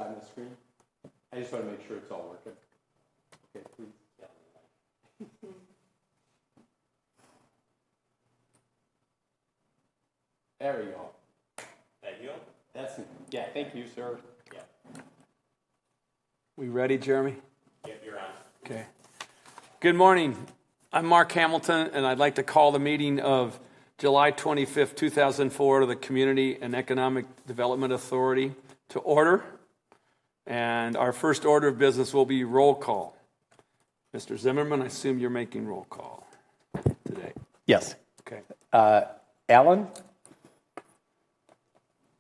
on the screen? I just want to make sure it's all working. Okay, please. There we go. Thank you. That's it. Yeah, thank you, sir. Yeah. We ready, Jeremy? Yep, you're on. Okay. Good morning. I'm Mark Hamilton, and I'd like to call the meeting of July 25th, 2004 to the Community and Economic Development Authority to order. And our first order of business will be roll call. Mr. Zimmerman, I assume you're making roll call today. Yes. Okay. Allen?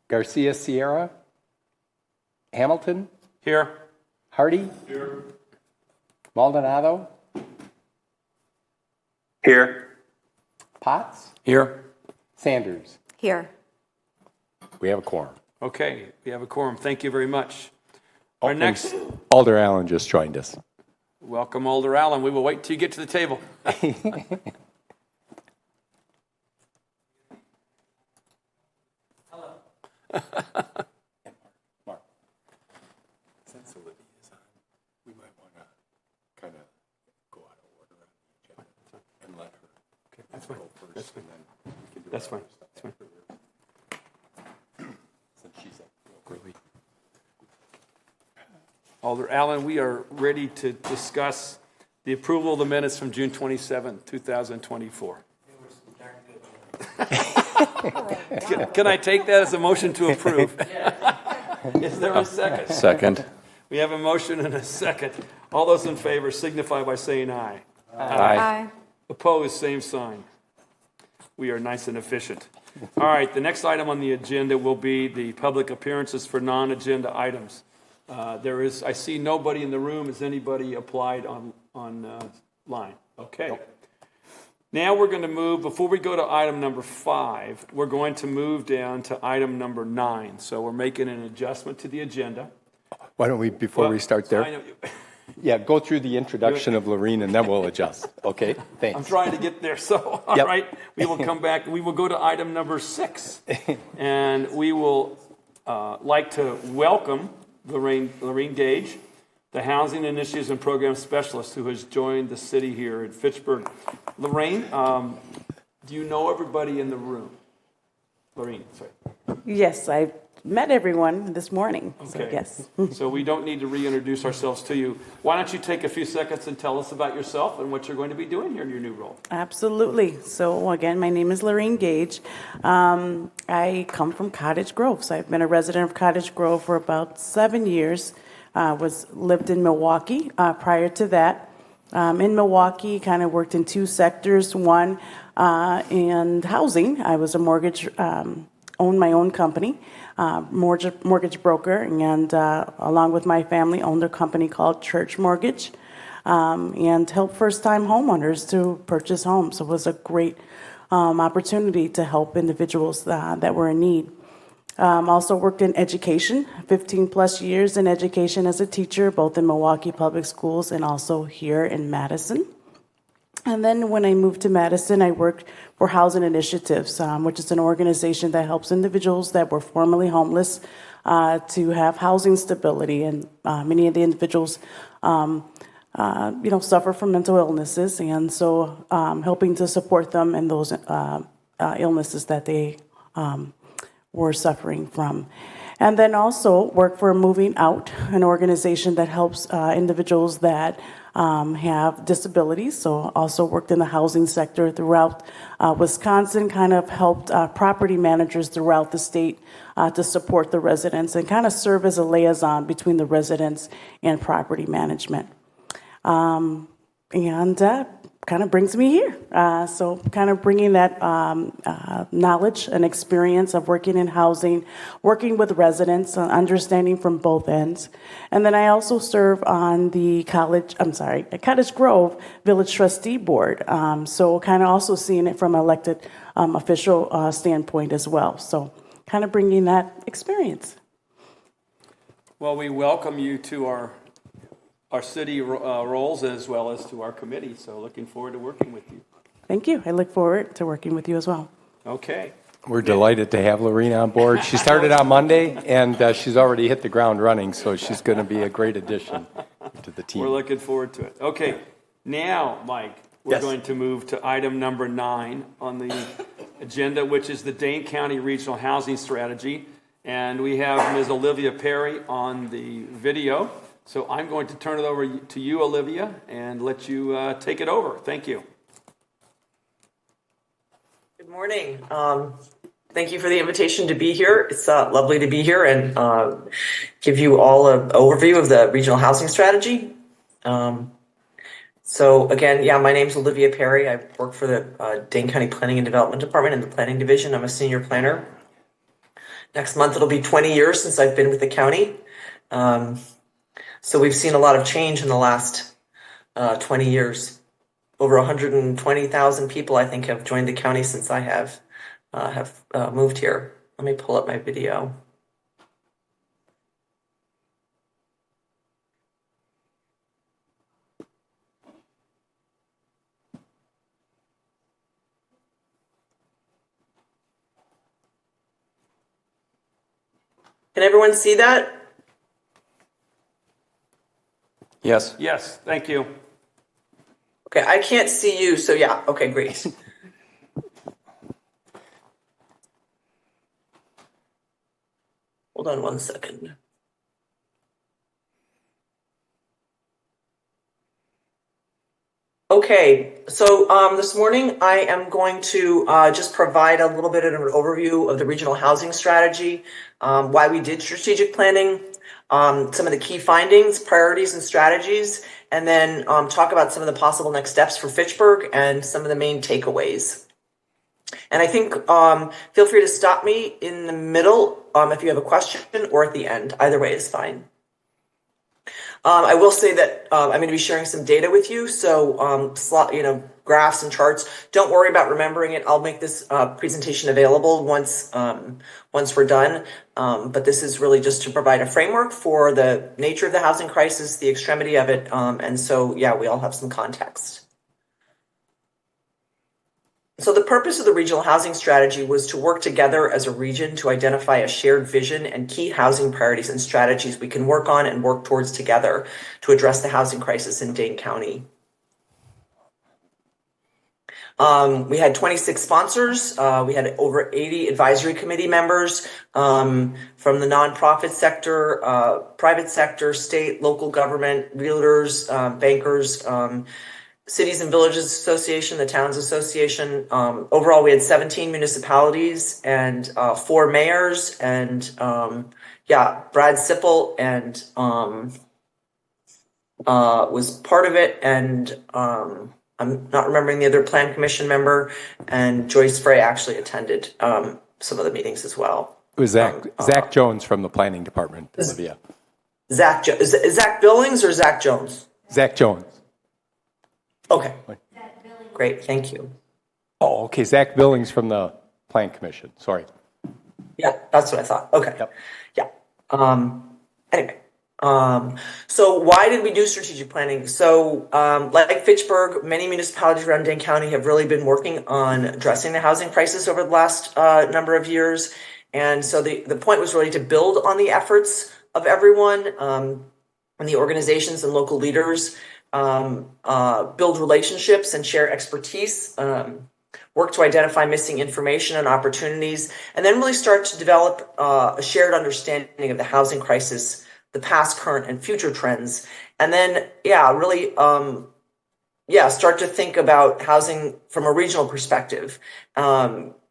Garcia Sierra? Hamilton? Here. Hardy? Here. Maldonado? Here. Potts? Here. Sanders? Here. We have a quorum. Okay, we have a quorum. Thank you very much. Our next, Alder Allen just joined us. welcome Alder Allen. We will wait till you get to the table. Hello. Mark, since Olivia is on, we might want to kind of go out of order on the agenda and let her That's fine. go first. That's fine. And then we can do That's our fine. other That's fine. stuff. Since she's up real quickly. Alder Allen, we are ready to discuss the approval of the minutes from June 27, 2024. Can I take that as a motion to approve? Is there a second? Second. We have a motion and a second. All those in favor signify by saying aye. Aye. Opposed, same sign. We are nice and efficient. All right, the next item on the agenda will be the public appearances for non-agenda items. I see nobody in the room. Has anybody applied online? Okay. Now we're going to move, before we go to item number 5, we're going to move down to item number 9. So we're making an adjustment to the agenda. Why don't we, before we start I there, know yeah, go through the introduction of Lorene and then we'll adjust. Okay, thanks. I'm trying to get there, so all Yep. right. We will come back. We will go to item number 6. And we will like to welcome Lorene Gage, the Housing Initiatives and Program Specialist who has joined the city here in Fitchburg. Lorene, do you know everybody in the room? Lorene, sorry. Yes, I met everyone this morning. So Okay. yes. So we don't need to reintroduce ourselves to you. Why don't you take a few seconds and tell us about yourself and what you're going to be doing here in your new role? Absolutely. So again, my name is Lorene Gage. I come from Cottage Grove. So I've been a resident of Cottage Grove for about 7 years. Lived in Milwaukee prior to that. In Milwaukee, kind of worked in 2 sectors. One, in housing. I was a owned my own company, mortgage broker, and along with my family, owned a company called Church Mortgage, and helped first-time homeowners to purchase homes. So it was a great opportunity to help individuals that were in need. Also worked in education, 15 plus years in education as a teacher, both in Milwaukee Public Schools and also here in Madison. And then when I moved to Madison, I worked for Housing Initiatives, which is an organization that helps individuals that were formerly homeless to have housing stability. And many of the individuals, suffer from mental illnesses, and so helping to support them in those illnesses that they were suffering from. And then also work for Moving Out, an organization that helps individuals that have disabilities. So also worked in the housing sector throughout Wisconsin, kind of helped property managers throughout the state to support the residents and kind of serve as a liaison between the residents and property management. Kind of brings me here. So kind of bringing that knowledge and experience of working in housing, working with residents, understanding from both ends. And then I also serve on the Cottage Grove Village Trustee Board. So kind of also seeing it from an elected official standpoint as well. So kind of bringing that experience. Well, we welcome you to our city roles as well as to our committee. So looking forward to working with you. Thank you. I look forward to working with you as well. Okay. We're delighted to have Lorene on board. She started on Monday, and she's already hit the ground running, so she's going to be a great addition to the team. We're looking forward to it. Okay, now, Mike, we're Yes. going to move to item number 9 on the agenda, which is the Dane County Regional Housing Strategy. And we have Ms. Olivia Perry on the video. So I'm going to turn it over to you, Olivia, and let you take it over. Thank you. Good morning. Thank you for the invitation to be here. It's lovely to be here and give you all an overview of the regional housing strategy. So again, my name's Olivia Perry. I work for the Dane County Planning and Development Department in the Planning Division. I'm a senior planner. Next month, it'll be 20 years since I've been with the county. So we've seen a lot of change in the last 20 years. Over 120,000 people, I think, have joined the county since I have moved here. Let me pull up my video. Can everyone see that? Yes. Yes, thank you. Okay, I can't see you, so yeah, okay, great. Hold on one second. Okay, so this morning I am going to just provide a little bit of an overview of the regional housing strategy, why we did strategic planning, some of the key findings, priorities, and strategies, and then talk about some of the possible next steps for Fitchburg and some of the main takeaways. And I think feel free to stop me in the middle if you have a question, or at the end. Either way is fine. I will say that I'm going to be sharing some data with you, so graphs and charts. Don't worry about remembering it. I'll make this presentation available once we're done. But this is really just to provide a framework for the nature of the housing crisis, the extremity of it, and so we all have some context. So the purpose of the regional housing strategy was to work together as a region to identify a shared vision and key housing priorities and strategies we can work on and work towards together to address the housing crisis in Dane County. We had 26 sponsors. We had over 80 advisory committee members from the nonprofit sector, private sector, state, local government, realtors, bankers, Cities and Villages Association, the Towns Association. Overall, we had 17 municipalities and 4 mayors, and Brad Sipple and was part of it, and I'm not remembering the other Plan Commission member, and Joyce Frey actually attended some of the meetings as well. It was Zach Jones from the Planning Department, Olivia. Is Zach Billings or Zach Jones? Zach Jones. Okay. Great, thank you. Oh, okay. Zach Billings from the Plan Commission. Sorry. Yeah, that's what I thought. Okay. Yep. Yeah. Anyway. So why did we do strategic planning? So like Fitchburg, many municipalities around Dane County have really been working on addressing the housing crisis over the last number of years. And so the point was really to build on the efforts of everyone and the organizations and local leaders, build relationships and share expertise, work to identify missing information and opportunities, and then really start to develop a shared understanding of the housing crisis, the past, current, and future trends. And then, really, start to think about housing from a regional perspective.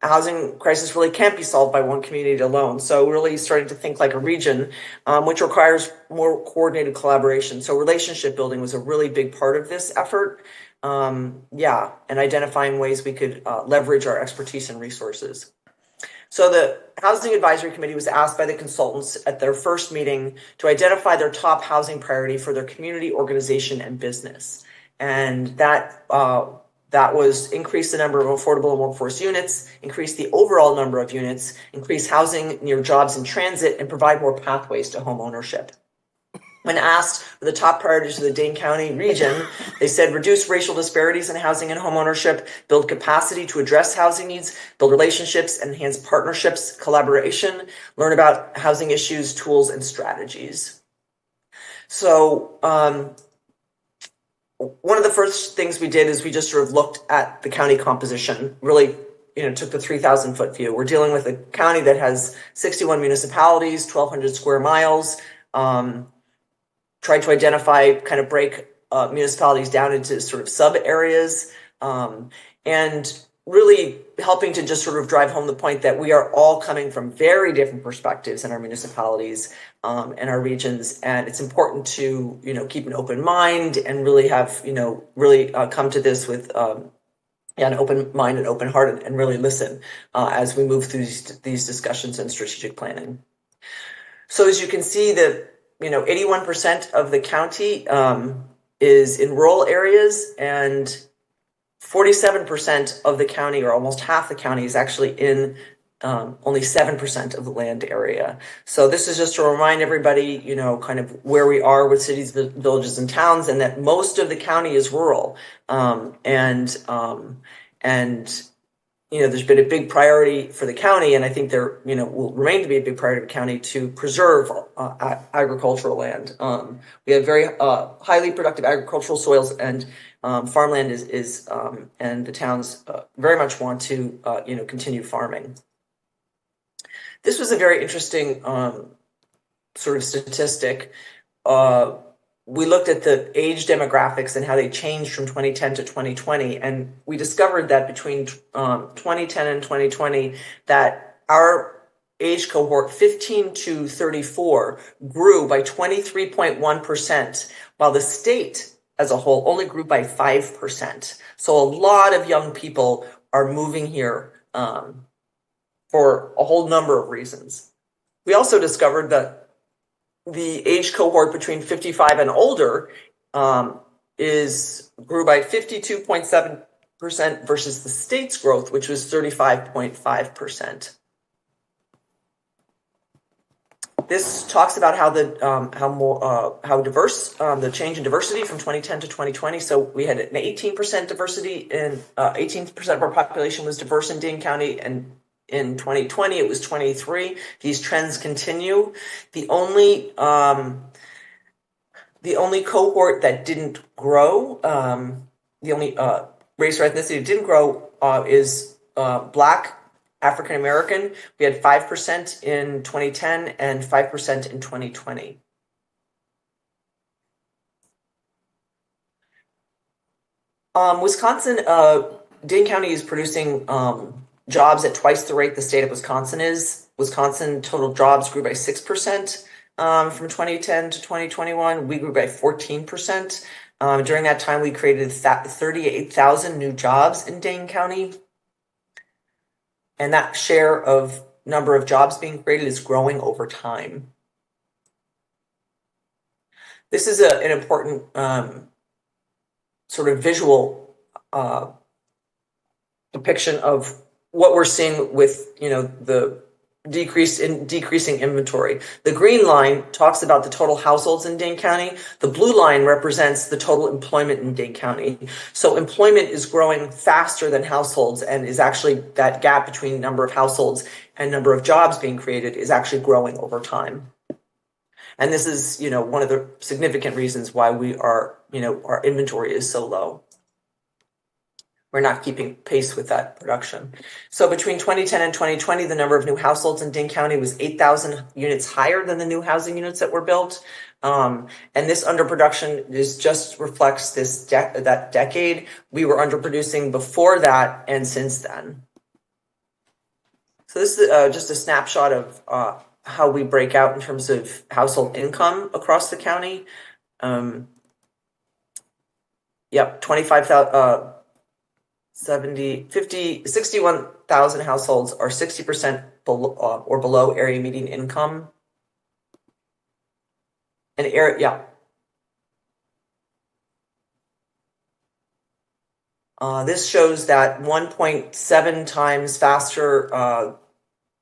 Housing crisis really can't be solved by one community alone. So really starting to think like a region, which requires more coordinated collaboration. So relationship building was a really big part of this effort. And identifying ways we could leverage our expertise and resources. So the Housing Advisory Committee was asked by the consultants at their first meeting to identify their top housing priority for their community, organization, and business. And that was increase the number of affordable and workforce units, increase the overall number of units, increase housing near jobs and transit, and provide more pathways to home ownership. When asked for the top priorities of the Dane County region, they said reduce racial disparities in housing and homeownership, build capacity to address housing needs, build relationships, enhance partnerships, collaboration, learn about housing issues, tools, and strategies. So one of the first things we did is we just sort of looked at the county composition, really took the 3,000-foot view. We're dealing with a county that has 61 municipalities, 1,200 square miles, tried to identify, kind of break municipalities down into sort of sub areas, and really helping to just sort of drive home the point that we are all coming from very different perspectives in our municipalities and our regions, and it's important to keep an open mind and really have really come to this with an open mind and open heart, and really listen as we move through these discussions and strategic planning. So as you can see, that 81% of the county is in rural areas, and 47% of the county, or almost half the county, is actually in only 7% of the land area. So this is just to remind everybody, kind of where we are with cities, villages, and towns, and that most of the county is rural. There's been a big priority for the county, and I think there, will remain to be a big priority of the county to preserve agricultural land. We have very highly productive agricultural soils, and farmland is and the towns very much want to, continue farming. This was a very interesting sort of statistic. We looked at the age demographics and how they changed from 2010 to 2020, and we discovered that between 2010 and 2020, that our age cohort 15 to 34 grew by 23.1%, while the state as a whole only grew by 5%. So a lot of young people are moving here for a whole number of reasons. We also discovered that the age cohort between 55 and older grew by 52.7% versus the state's growth, which was 35.5%. This talks about how diverse the change in diversity from 2010 to 2020. So we had an 18% diversity, and 18% of our population was diverse in Dane County, and in 2020, it was 23. These trends continue. The only cohort that didn't grow, the only race or ethnicity that didn't grow is Black African American. We had 5% in 2010 and 5% in 2020. Wisconsin, Dane County is producing jobs at twice the rate the state of Wisconsin is. Wisconsin total jobs grew by 6% from 2010 to 2021. We grew by 14%. During that time, we created 38,000 new jobs in Dane County. And that share of number of jobs being created is growing over time. This is an important sort of visual depiction of what we're seeing with the decreasing inventory. The green line talks about the total households in Dane County. The blue line represents the total employment in Dane County. So employment is growing faster than households, and is actually that gap between number of households and number of jobs being created is actually growing over time. And this is, one of the significant reasons why we are, our inventory is so low. We're not keeping pace with that production. So between 2010 and 2020, the number of new households in Dane County was 8,000 units higher than the new housing units that were built. And this underproduction just reflects that decade. We were underproducing before that and since then. So this is just a snapshot of how we break out in terms of household income across the county. 61,000 households are 60% below or below area median income. And this shows that 1.7 times faster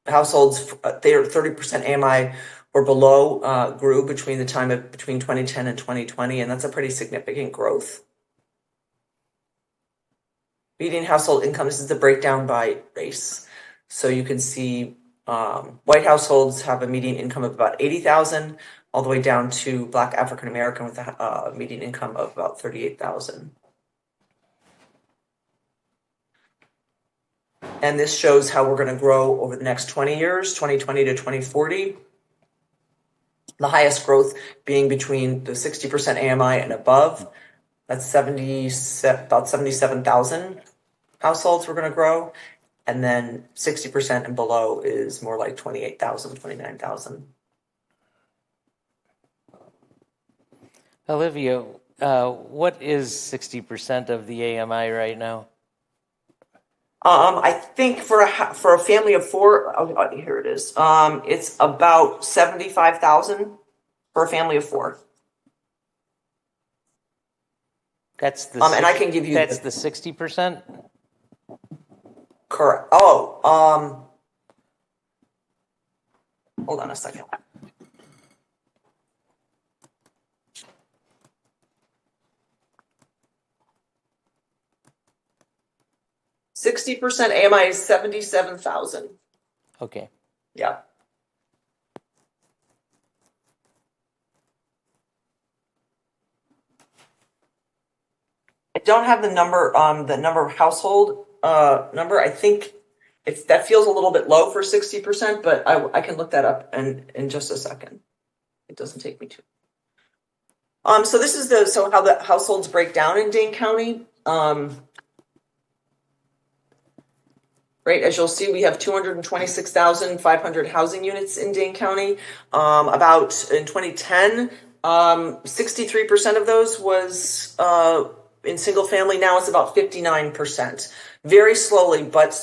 households, they are 30% AMI, or below grew between 2010 and 2020, and that's a pretty significant growth. Median household income, this is the breakdown by race. So you can see white households have a median income of about $80,000, all the way down to Black African American with a median income of about $38,000. And this shows how we're going to grow over the next 20 years, 2020 to 2040. The highest growth being between the 60% AMI and above. That's about 77,000 households we're going to grow. And then 60% and below is more like 28,000, 29,000. Olivia, what is 60% of the AMI right now? I think for a family of four, here it is. It's about 75,000 for a family of four. That's the and I can give you that's the 60%. Correct. Oh, hold on a second. %60% AMI is 77,000. Okay. Yeah. I don't have the number of household number. I think that feels a little bit low for 60%, but I can look that up in just a second. It doesn't take me too. So this is how the households break down in Dane County. Right, as you'll see, we have 226,500 housing units in Dane County. About in 2010, 63% of those was in single family. Now it's about 59%. Very slowly, but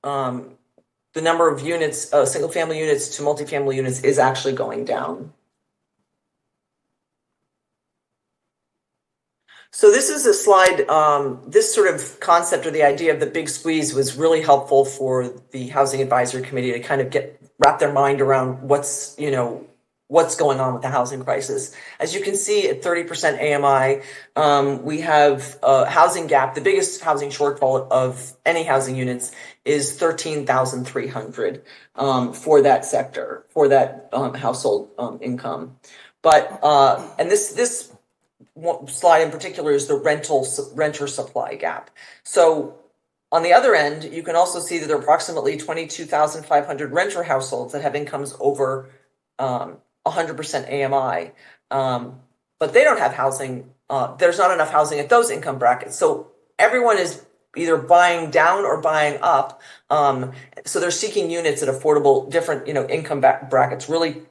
the number of units, single family units to multifamily units, is actually going down. So this is a slide, this sort of concept or the idea of the big squeeze was really helpful for the Housing Advisory Committee to kind of wrap their mind around what's going on with the housing crisis. As you can see, at 30% AMI, we have a housing gap. The biggest housing shortfall of any housing units is 13,300 for that sector, for that household income. But and this slide in particular is the renter supply gap. So on the other end, you can also see that there are approximately 22,500 renter households that have incomes over 100% AMI, but they don't have housing. There's not enough housing at those income brackets. So everyone is either buying down or buying up. So they're seeking units at affordable, different, income brackets, really,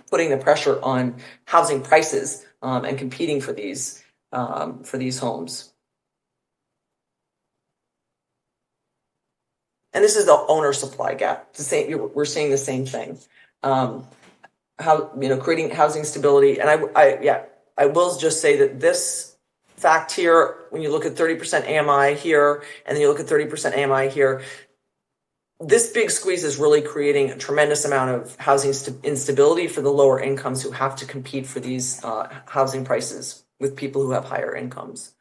putting the pressure on housing prices and competing for these homes. And this is the owner supply gap. We're seeing the same thing. Creating housing stability. And I will just say that this fact here, when you look at 30% AMI here, and then you look at 30% AMI here, this big squeeze is really creating a tremendous amount of housing instability for the lower incomes who have to compete for these housing prices with people who have higher incomes.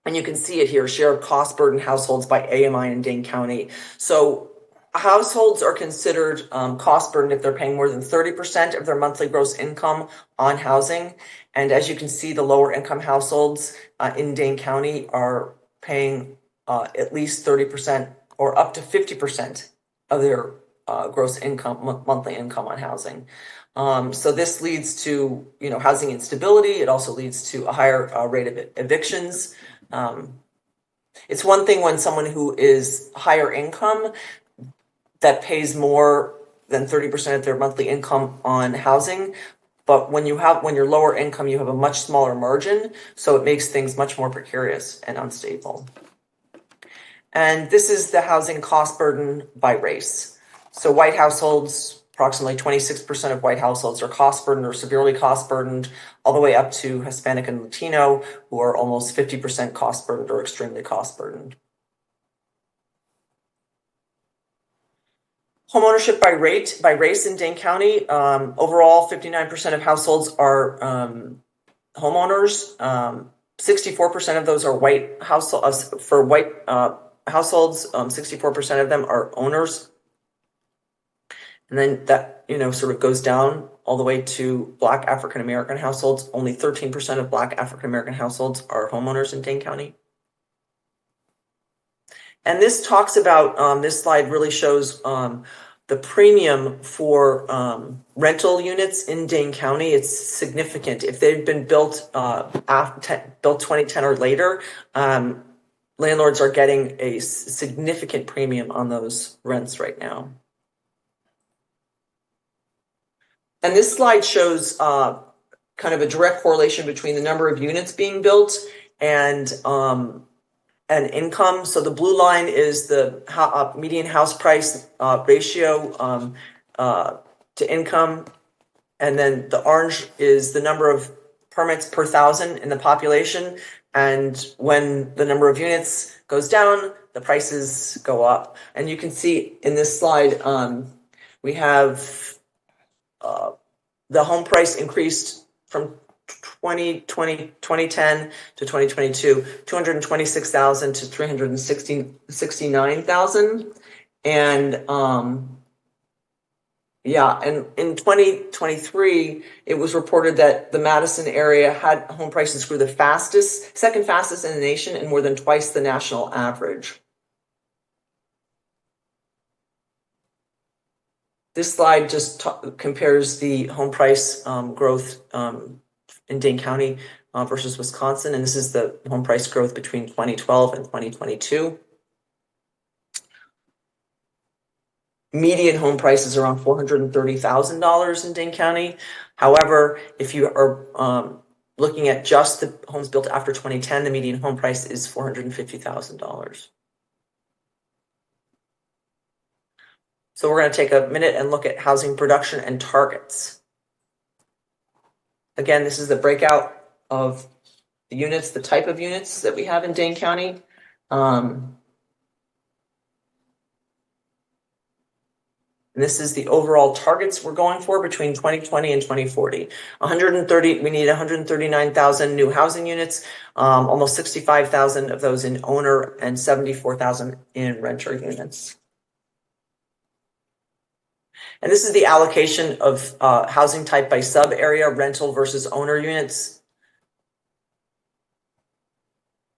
And you can see it here, share of cost burden households by AMI in Dane County. So households are considered cost burden if they're paying more than 30% of their monthly gross income on housing. And as you can see, the lower income households in Dane County are paying at least 30% or up to 50% of their gross income, monthly income on housing. So this leads to housing instability. It also leads to a higher rate of evictions. It's one thing when someone who is higher income that pays more than 30% of their monthly income on housing, but when you're lower income, you have a much smaller margin, so it makes things much more precarious and unstable. And this is the housing cost burden by race. So white households, approximately 26% of white households are cost burdened or severely cost burdened, all the way up to Hispanic and Latino, who are almost 50% cost burdened or extremely cost burdened. Homeownership by race in Dane County. Overall, 59% of households are homeowners. 64% of those are white households. For white households, 64% of them are owners. And then that, sort of goes down all the way to Black African American households. Only 13% of Black African American households are homeowners in Dane County. And this talks about, this slide really shows the premium for rental units in Dane County. It's significant. If they've been built built 2010 or later, landlords are getting a significant premium on those rents right now. And this slide shows kind of a direct correlation between the number of units being built and income. So the blue line is the median house price ratio to income, and then the orange is the number of permits per thousand in the population. And when the number of units goes down, the prices go up. And you can see in this slide, we have the home price increased from 2010 to 2022, 226,000 to 369,000. And and in 2023, it was reported that the Madison area had home prices grew the fastest, second fastest in the nation, and more than twice the national average. This slide just compares the home price growth in Dane County versus Wisconsin, and this is the home price growth between 2012 and 2022. Median home price is around $430,000 in Dane County. However, if you are looking at just the homes built after 2010, the median home price is $450,000. So we're going to take a minute and look at housing production and targets. Again, this is the breakout of the units, the type of units that we have in Dane County. And this is the overall targets we're going for between 2020 and 2040. We need 139,000 new housing units, almost 65,000 of those in owner and 74,000 in renter units. And this is the allocation of housing type by sub area, rental versus owner units.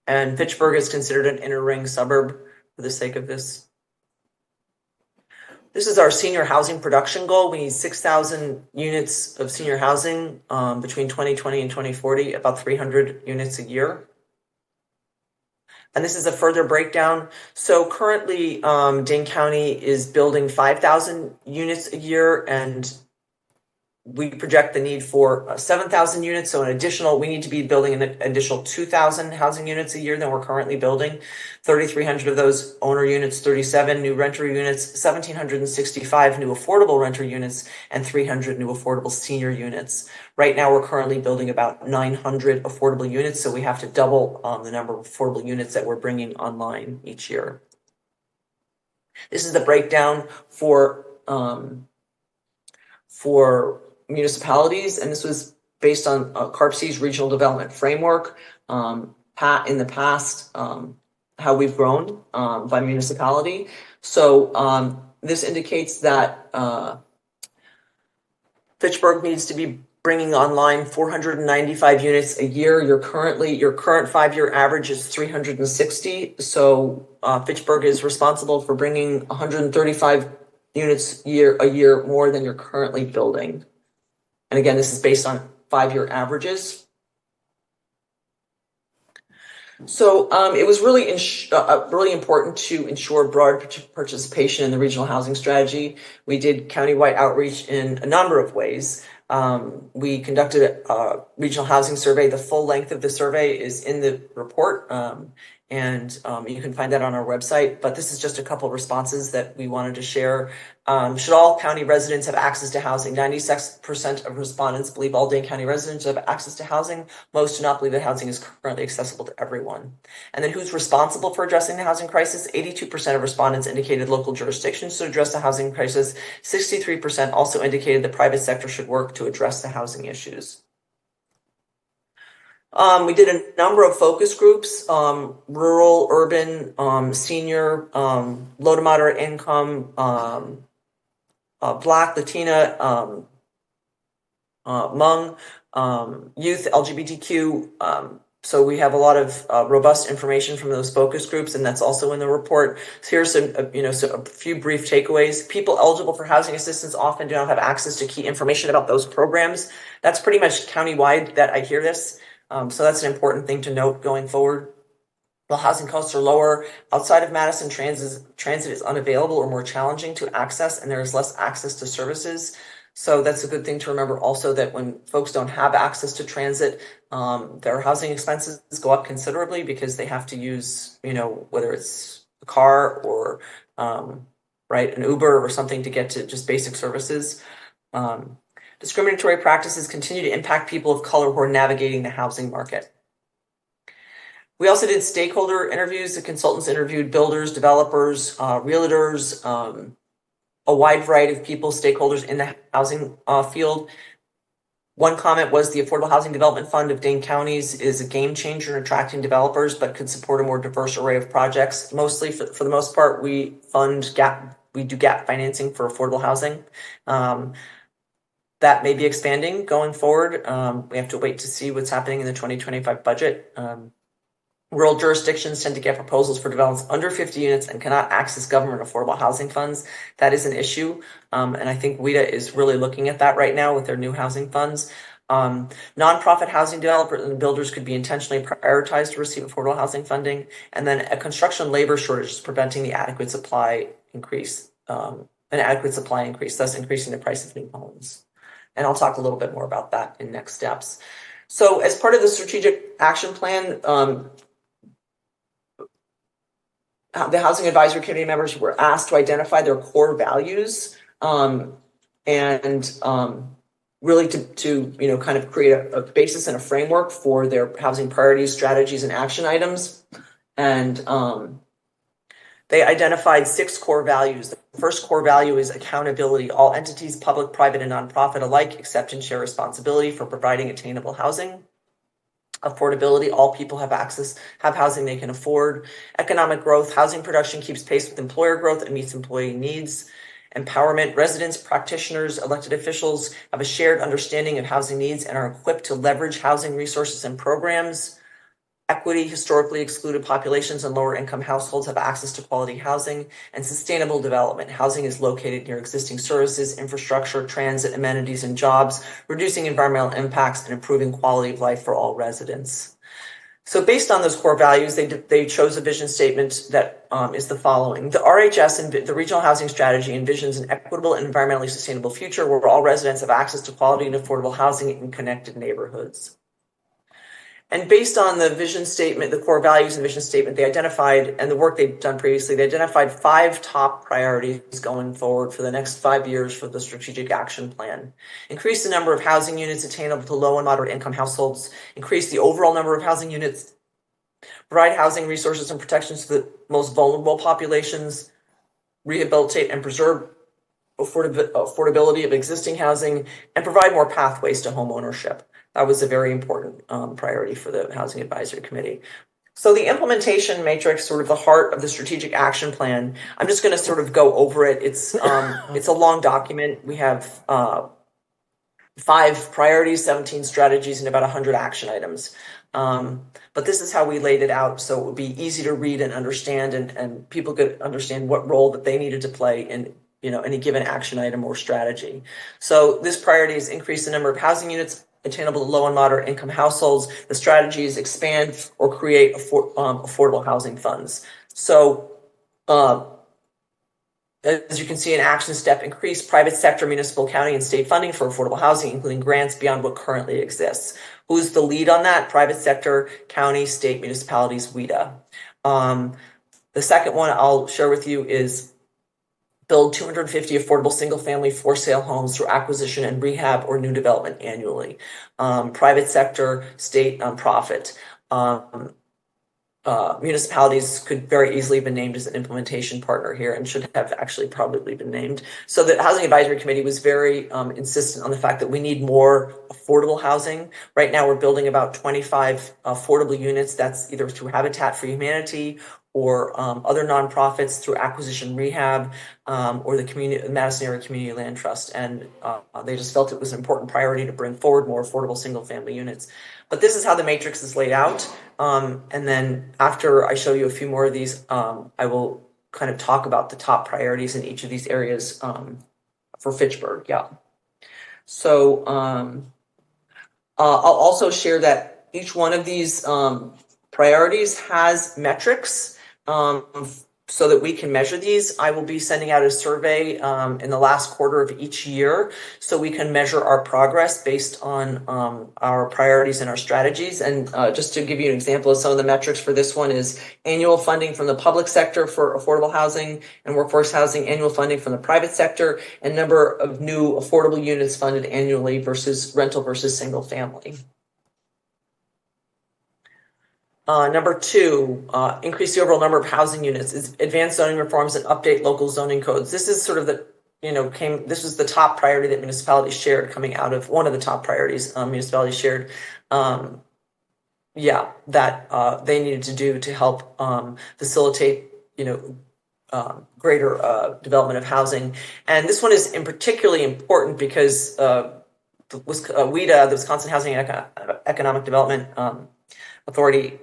And Fitchburg is considered an inner ring suburb for the sake of this. This is our senior housing production goal. We need 6,000 units of senior housing between 2020 and 2040, about 300 units a year. And this is a further breakdown. So currently, Dane County is building 5,000 units a year, and we project the need for 7,000 units. So we need to be building an additional 2,000 housing units a year than we're currently building. 3,300 of those owner units, 37 new renter units, 1,765 new affordable renter units, and 300 new affordable senior units. Right now, we're currently building about 900 affordable units, so we have to double the number of affordable units that we're bringing online each year. This is the breakdown for municipalities, and this was based on CARPC's regional development framework. In the past, how we've grown by municipality. So this indicates that Fitchburg needs to be bringing online 495 units a year. Your current 5-year average is 360. So Fitchburg is responsible for bringing 135 units a year more than you're currently building. And again, this is based on 5-year averages. So it was really really important to ensure broad participation in the regional housing strategy. We did countywide outreach in a number of ways. We conducted a regional housing survey. The full length of the survey is in the report. and you can find that on our website. But this is just a couple responses that we wanted to share. Should all county residents have access to housing? 96% of respondents believe all Dane County residents have access to housing. Most do not believe that housing is currently accessible to everyone. And then who's responsible for addressing the housing crisis? 82% of respondents indicated local jurisdictions should address the housing crisis. 63% also indicated the private sector should work to address the housing issues. We did a number of focus groups, rural, urban, senior, low to moderate income, Black, Latina, Hmong, youth, LGBTQ. So we have a lot of robust information from those focus groups, and that's also in the report. So here's some, a few brief takeaways. People eligible for housing assistance often do not have access to key information about those programs. That's pretty much countywide that I hear this. So that's an important thing to note going forward. While housing costs are lower, outside of Madison, transit is unavailable or more challenging to access, and there is less access to services. So that's a good thing to remember also, that when folks don't have access to transit, their housing expenses go up considerably because they have to use, whether it's a car or an Uber or something to get to just basic services. Discriminatory practices continue to impact people of color who are navigating the housing market. We also did stakeholder interviews. The consultants interviewed builders, developers, realtors, a wide variety of people, stakeholders in the housing field. One comment was the Affordable Housing Development Fund of Dane Counties is a game changer in attracting developers, but could support a more diverse array of projects. Mostly, for the most part, we do gap financing for affordable housing. That may be expanding going forward. We have to wait to see what's happening in the 2025 budget. Rural jurisdictions tend to get proposals for developments under 50 units and cannot access government affordable housing funds. That is an issue. And I think WIDA is really looking at that right now with their new housing funds. Nonprofit housing developers and builders could be intentionally prioritized to receive affordable housing funding. And then a construction labor shortage is preventing the adequate supply increase, thus increasing the price of new homes. And I'll talk a little bit more about that in next steps. So as part of the strategic action plan, the Housing Advisory Committee members were asked to identify their core values and really to kind of create a basis and a framework for their housing priorities, strategies, and action items. And they identified 6 core values. The first core value is accountability. All entities, public, private, and nonprofit alike, accept and share responsibility for providing attainable housing. Affordability, all people have housing they can afford. Economic growth, housing production keeps pace with employer growth and meets employee needs. Empowerment, residents, practitioners, elected officials have a shared understanding of housing needs and are equipped to leverage housing resources and programs. Equity, historically excluded populations and lower income households have access to quality housing. And sustainable development, housing is located near existing services, infrastructure, transit, amenities, and jobs, reducing environmental impacts and improving quality of life for all residents. So based on those core values, they chose a vision statement that is the following. The RHS and the Regional Housing Strategy envisions an equitable and environmentally sustainable future where all residents have access to quality and affordable housing in connected neighborhoods. And based on the vision statement, the core values and vision statement, they identified, and the work they've done previously, they identified 5 top priorities going forward for the next 5 years for the strategic action plan. Increase the number of housing units attainable to low and moderate income households. Increase the overall number of housing units. Provide housing resources and protections to the most vulnerable populations. Rehabilitate and preserve affordability of existing housing. And provide more pathways to home ownership. That was a very important priority for the Housing Advisory Committee. So the implementation matrix, sort of the heart of the strategic action plan, I'm just going to sort of go over it. It's a long document. We have 5 priorities, 17 strategies, and about 100 action items. But this is how we laid it out, so it would be easy to read and understand, and people could understand what role that they needed to play in any given action item or strategy. So this priority is increase the number of housing units attainable to low and moderate income households. The strategy is expand or create affordable housing funds. So as you can see, an action step, increase private sector, municipal, county, and state funding for affordable housing, including grants beyond what currently exists. Who's the lead on that? Private sector, county, state, municipalities, WIDA. The second one I'll share with you is build 250 affordable single-family for-sale homes through acquisition and rehab or new development annually. Private sector, state, nonprofit. Municipalities could very easily have been named as an implementation partner here and should have actually probably been named. So the Housing Advisory Committee was very insistent on the fact that we need more affordable housing. Right now we're building about 25 affordable units. That's either through Habitat for Humanity or other nonprofits through acquisition rehab or the Madison Area Community Land Trust. And they just felt it was an important priority to bring forward more affordable single-family units. But this is how the matrix is laid out. And then after I show you a few more of these, I will kind of talk about the top priorities in each of these areas for Fitchburg. Yeah. So I'll also share that each one of these priorities has metrics so that we can measure these. I will be sending out a survey in the last quarter of each year so we can measure our progress based on our priorities and our strategies. And just to give you an example of some of the metrics for this one is annual funding from the public sector for affordable housing and workforce housing, annual funding from the private sector, and number of new affordable units funded annually versus rental versus single family. Number two, increase the overall number of housing units, is advance zoning reforms and update local zoning codes. This is sort of the, this was the top priority that municipalities shared coming out of one of the top priorities municipalities shared. That they needed to do to help facilitate, greater development of housing. And this one is particularly important because WHEDA, the Wisconsin Housing and Economic Development Authority,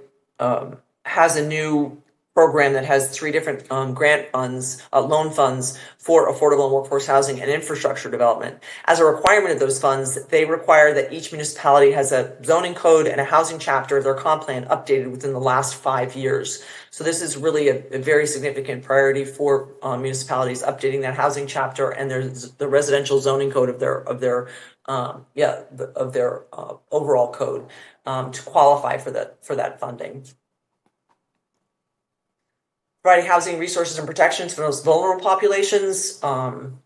has a new program that has 3 different grant funds, loan funds for affordable and workforce housing and infrastructure development. As a requirement of those funds, they require that each municipality has a zoning code and a housing chapter of their comp plan updated within the last 5 years. So this is really a very significant priority for municipalities, updating that housing chapter and there's the residential zoning code of their overall code to qualify for that funding. Providing housing resources and protections for those vulnerable populations,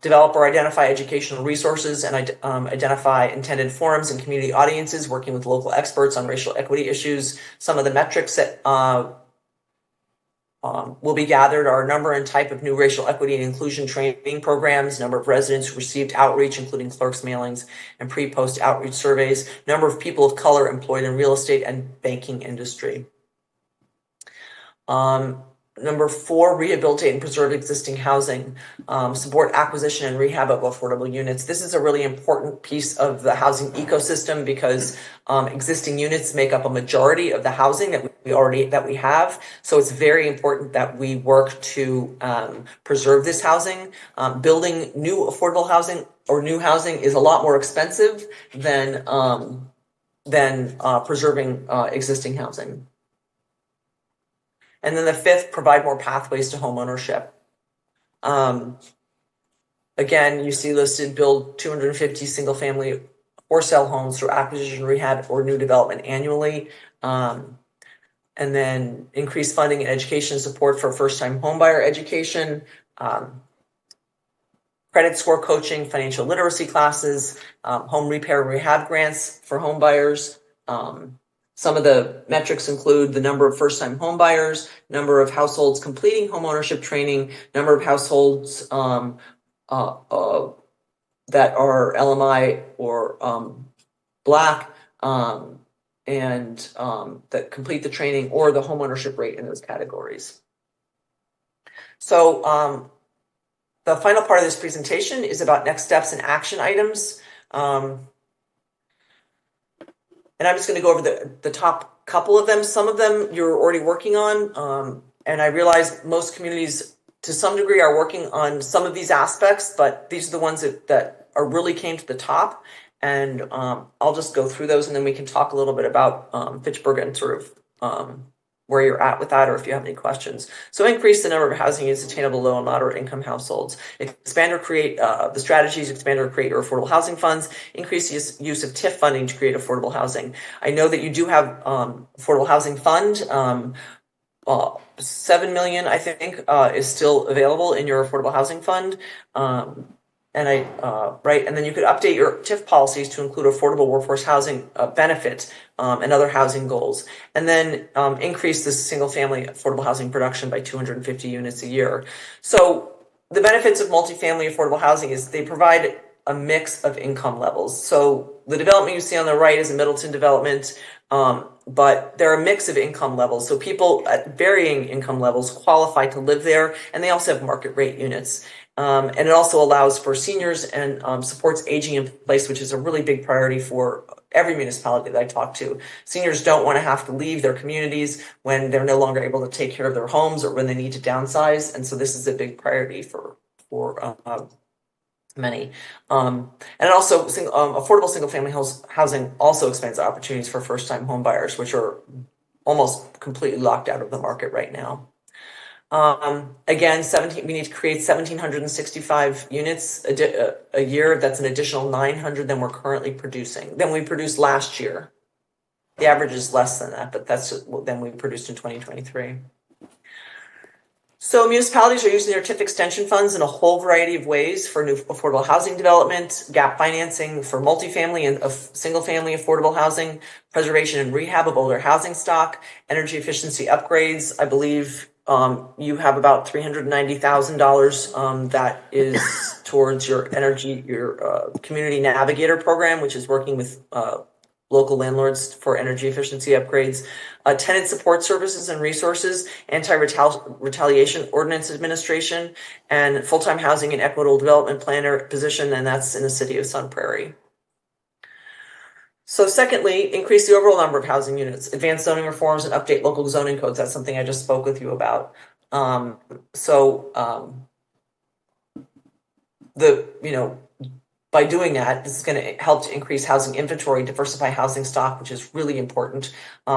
develop or identify educational resources and identify intended forums and community audiences, working with local experts on racial equity issues. Some of the metrics that will be gathered are number and type of new racial equity and inclusion training programs, number of residents who received outreach, including clerks' mailings and pre-post outreach surveys, number of people of color employed in real estate and banking industry. Number 4, rehabilitate and preserve existing housing, support acquisition and rehab of affordable units. This is a really important piece of the housing ecosystem because existing units make up a majority of the housing that we have. So it's very important that we work to preserve this housing. Building new affordable housing or new housing is a lot more expensive than preserving existing housing. And then the 5th, provide more pathways to home ownership. Again, you see listed build 250 single-family for sale homes through acquisition, rehab, or new development annually. And then increase funding and education support for first-time homebuyer education, credit score coaching, financial literacy classes, home repair and rehab grants for homebuyers. Some of the metrics include the number of first-time homebuyers, number of households completing homeownership training, number of households that are LMI or Black, and that complete the training, or the homeownership rate in those categories. So the final part of this presentation is about next steps and action items. And I'm just going to go over the top couple of them. Some of them you're already working on. And I realize most communities to some degree are working on some of these aspects, but these are the ones that are really came to the top. And I'll just go through those and then we can talk a little bit about Fitchburg and sort of where you're at with that or if you have any questions. So increase the number of housing units attainable low and moderate income households. Expand or create the strategies, expand or create your affordable housing funds. Increase use of TIF funding to create affordable housing. I know that you do have affordable housing fund. 7 million, I think, is still available in your affordable housing fund. Right, and then you could update your TIF policies to include affordable workforce housing benefit and other housing goals, and then increase the single-family affordable housing production by 250 units a year. So the benefits of multifamily affordable housing is they provide a mix of income levels. So the development you see on the right is a Middleton development, but they're a mix of income levels. So people at varying income levels qualify to live there, and they also have market rate units. And it also allows for seniors and supports aging in place, which is a really big priority for every municipality that I talk to. Seniors don't want to have to leave their communities when they're no longer able to take care of their homes or when they need to downsize. And so this is a big priority for many. And it also, affordable single-family housing also expands opportunities for first-time home buyers, which are almost completely locked out of the market right now. Again, we need to create 1,765 units a year. That's an additional 900 than we're currently producing, than we produced last year. The average is less than that, but that's than we produced in 2023. So municipalities are using their TIF extension funds in a whole variety of ways for new affordable housing development, gap financing for multifamily and single-family affordable housing, preservation and rehab of older housing stock, energy efficiency upgrades. I believe you have about $390,000 that is towards your community navigator program, which is working with local landlords for energy efficiency upgrades, tenant support services and resources, anti-retaliation ordinance administration, and full-time housing and equitable development planner position, and that's in the city of Sun Prairie. So secondly, increase the overall number of housing units, advance zoning reforms, and update local zoning codes. That's something I just spoke with you about. By doing that, this is going to help to increase housing inventory, diversify housing stock, which is really important,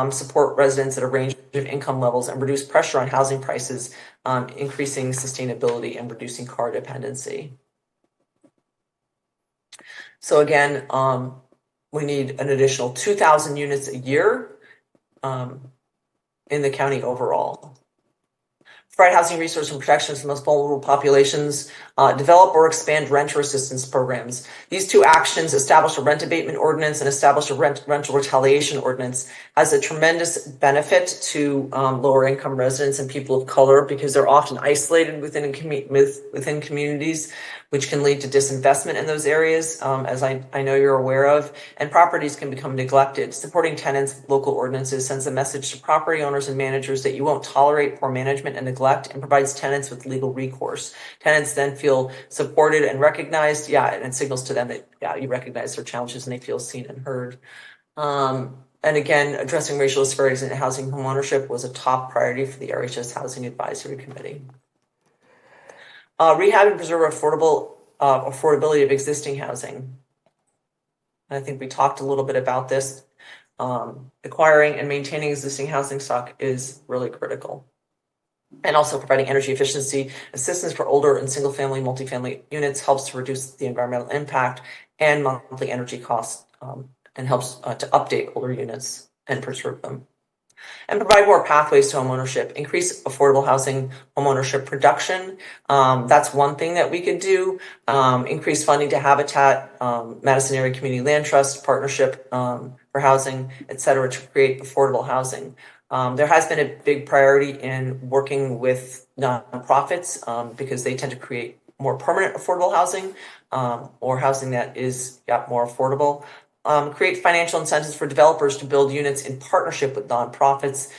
support residents at a range of income levels, and reduce pressure on housing prices, increasing sustainability and reducing car dependency. So again, we need an additional 2,000 units a year in the county overall. Provide housing resource and protection for the most vulnerable populations, develop or expand renter assistance programs. These two actions, establish a rent abatement ordinance and establish a rental retaliation ordinance, has a tremendous benefit to lower income residents and people of color because they're often isolated within communities, which can lead to disinvestment in those areas, as I know you're aware of, and properties can become neglected. Supporting tenants, local ordinances sends a message to property owners and managers that you won't tolerate poor management and neglect, and provides tenants with legal recourse. Tenants then feel supported and recognized, and it signals to them that, you recognize their challenges and they feel seen and heard. And again, addressing racial disparities in housing homeownership was a top priority for the RHS Housing Advisory Committee. Rehab and preserve affordability of existing housing. And I think we talked a little bit about this. Acquiring and maintaining existing housing stock is really critical. And also providing energy efficiency assistance for older and single-family, multifamily units helps to reduce the environmental impact and monthly energy costs, and helps to update older units and preserve them. And provide more pathways to homeownership, increase affordable housing homeownership production. That's one thing that we could do. Increase funding to Habitat, Madison Area Community Land Trust, Partnership for Housing, et cetera, to create affordable housing. There has been a big priority in working with nonprofits because they tend to create more permanent affordable housing or housing that is more affordable. Create financial incentives for developers to build units in partnership with nonprofits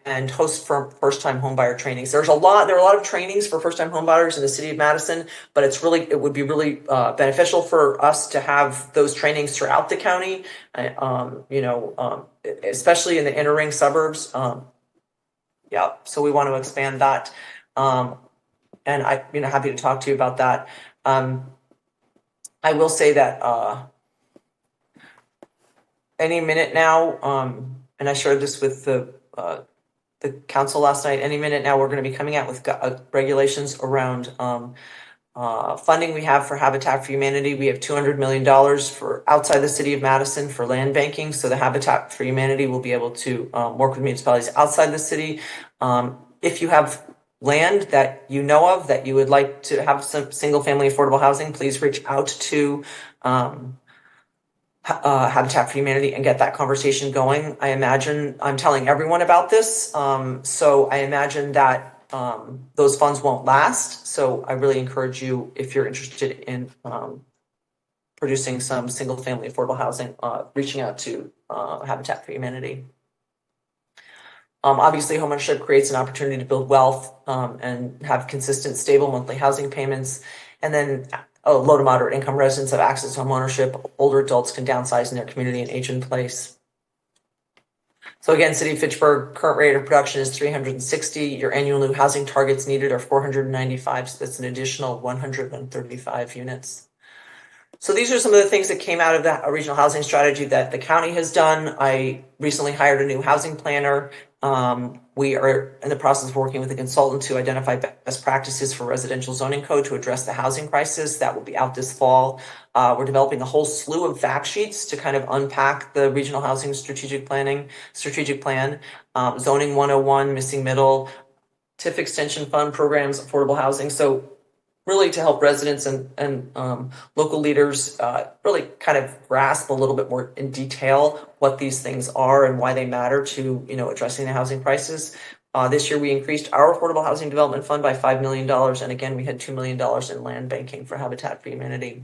and host first-time homebuyer trainings. There are a lot of trainings for first-time homebuyers in the city of Madison, but it would be really beneficial for us to have those trainings throughout the county. Especially in the inner ring suburbs. So we want to expand that. And I'm happy to talk to you about that. I will say that any minute now, and I shared this with the council last night, any minute now we're going to be coming out with regulations around funding we have for Habitat for Humanity. We have $200 million for outside the city of Madison for land banking. So the Habitat for Humanity will be able to work with municipalities outside the city. If you have land that you know of that you would like to have some single family affordable housing, please reach out to Habitat for Humanity and get that conversation going. I imagine I'm telling everyone about this, so I imagine that those funds won't last. So I really encourage you, if you're interested in producing some single family affordable housing, reaching out to Habitat for Humanity. Obviously, homeownership creates an opportunity to build wealth and have consistent, stable monthly housing payments. And then low to moderate income residents have access to homeownership. Older adults can downsize in their community and age in place. So again, City of Fitchburg, current rate of production is 360. Your annual new housing targets needed are 495. So that's an additional 135 units. So these are some of the things that came out of the regional housing strategy that the county has done. I recently hired a new housing planner. We are in the process of working with a consultant to identify best practices for residential zoning code to address the housing crisis. That will be out this fall. We're developing a whole slew of fact sheets to kind of unpack the regional housing strategic plan, zoning 101, missing middle, TIF extension fund programs, affordable housing. So really to help residents and local leaders really kind of grasp a little bit more in detail what these things are and why they matter to, addressing the housing crisis. This year we increased our affordable housing development fund by $5 million. And again, we had $2 million in land banking for Habitat for Humanity.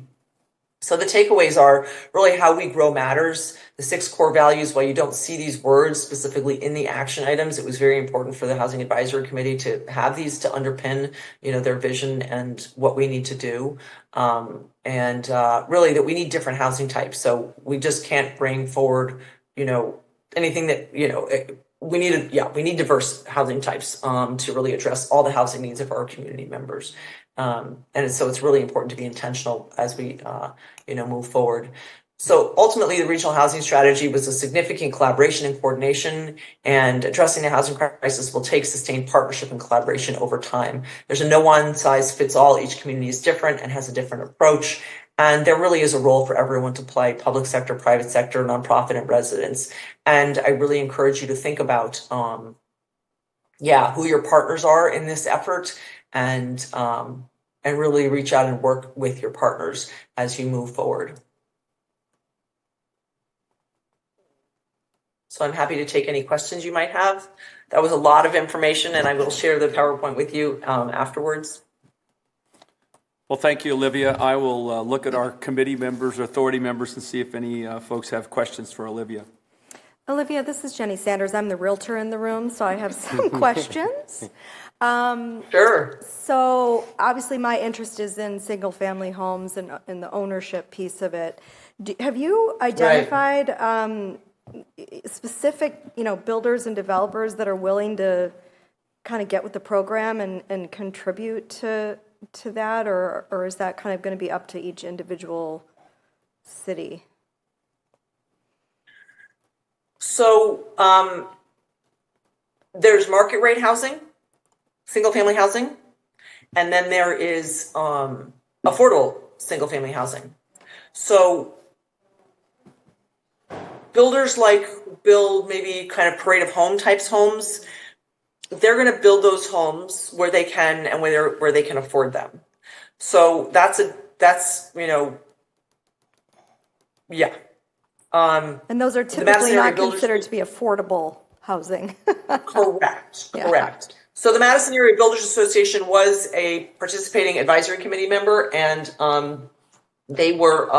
So the takeaways are really how we grow matters. The 6 core values, while you don't see these words specifically in the action items, it was very important for the Housing Advisory Committee to have these to underpin, their vision and what we need to do. And really that we need different housing types. So we just can't bring forward, anything that, we need diverse housing types to really address all the housing needs of our community members. And so it's really important to be intentional as we, move forward. So ultimately, the regional housing strategy was a significant collaboration and coordination, and addressing the housing crisis will take sustained partnership and collaboration over time. There's a no one size fits all. Each community is different and has a different approach. And there really is a role for everyone to play: public sector, private sector, nonprofit, and residents. And I really encourage you to think about, who your partners are in this effort, and really reach out and work with your partners as you move forward. So I'm happy to take any questions you might have. That was a lot of information, and I will share the PowerPoint with you afterwards. Well, thank you, Olivia. I will look at our committee members, authority members, and see if any folks have questions for Olivia. Olivia, this is Jenny Sanders. I'm the realtor in the room, so I have some questions. Sure. So obviously my interest is in single family homes and in the ownership piece of it. Have you identified specific, builders and developers that are willing to kind of get with the program and contribute to that, or is that kind of going to be up to each individual city? So there's market rate housing, single family housing, and then there is affordable single family housing. So builders build maybe kind of parade of home types homes. They're going to build those homes where they can and where they can afford them. So that's. And those are typically not considered to be affordable housing. Correct. So the Madison Area Builders Association was a participating advisory committee member, and they were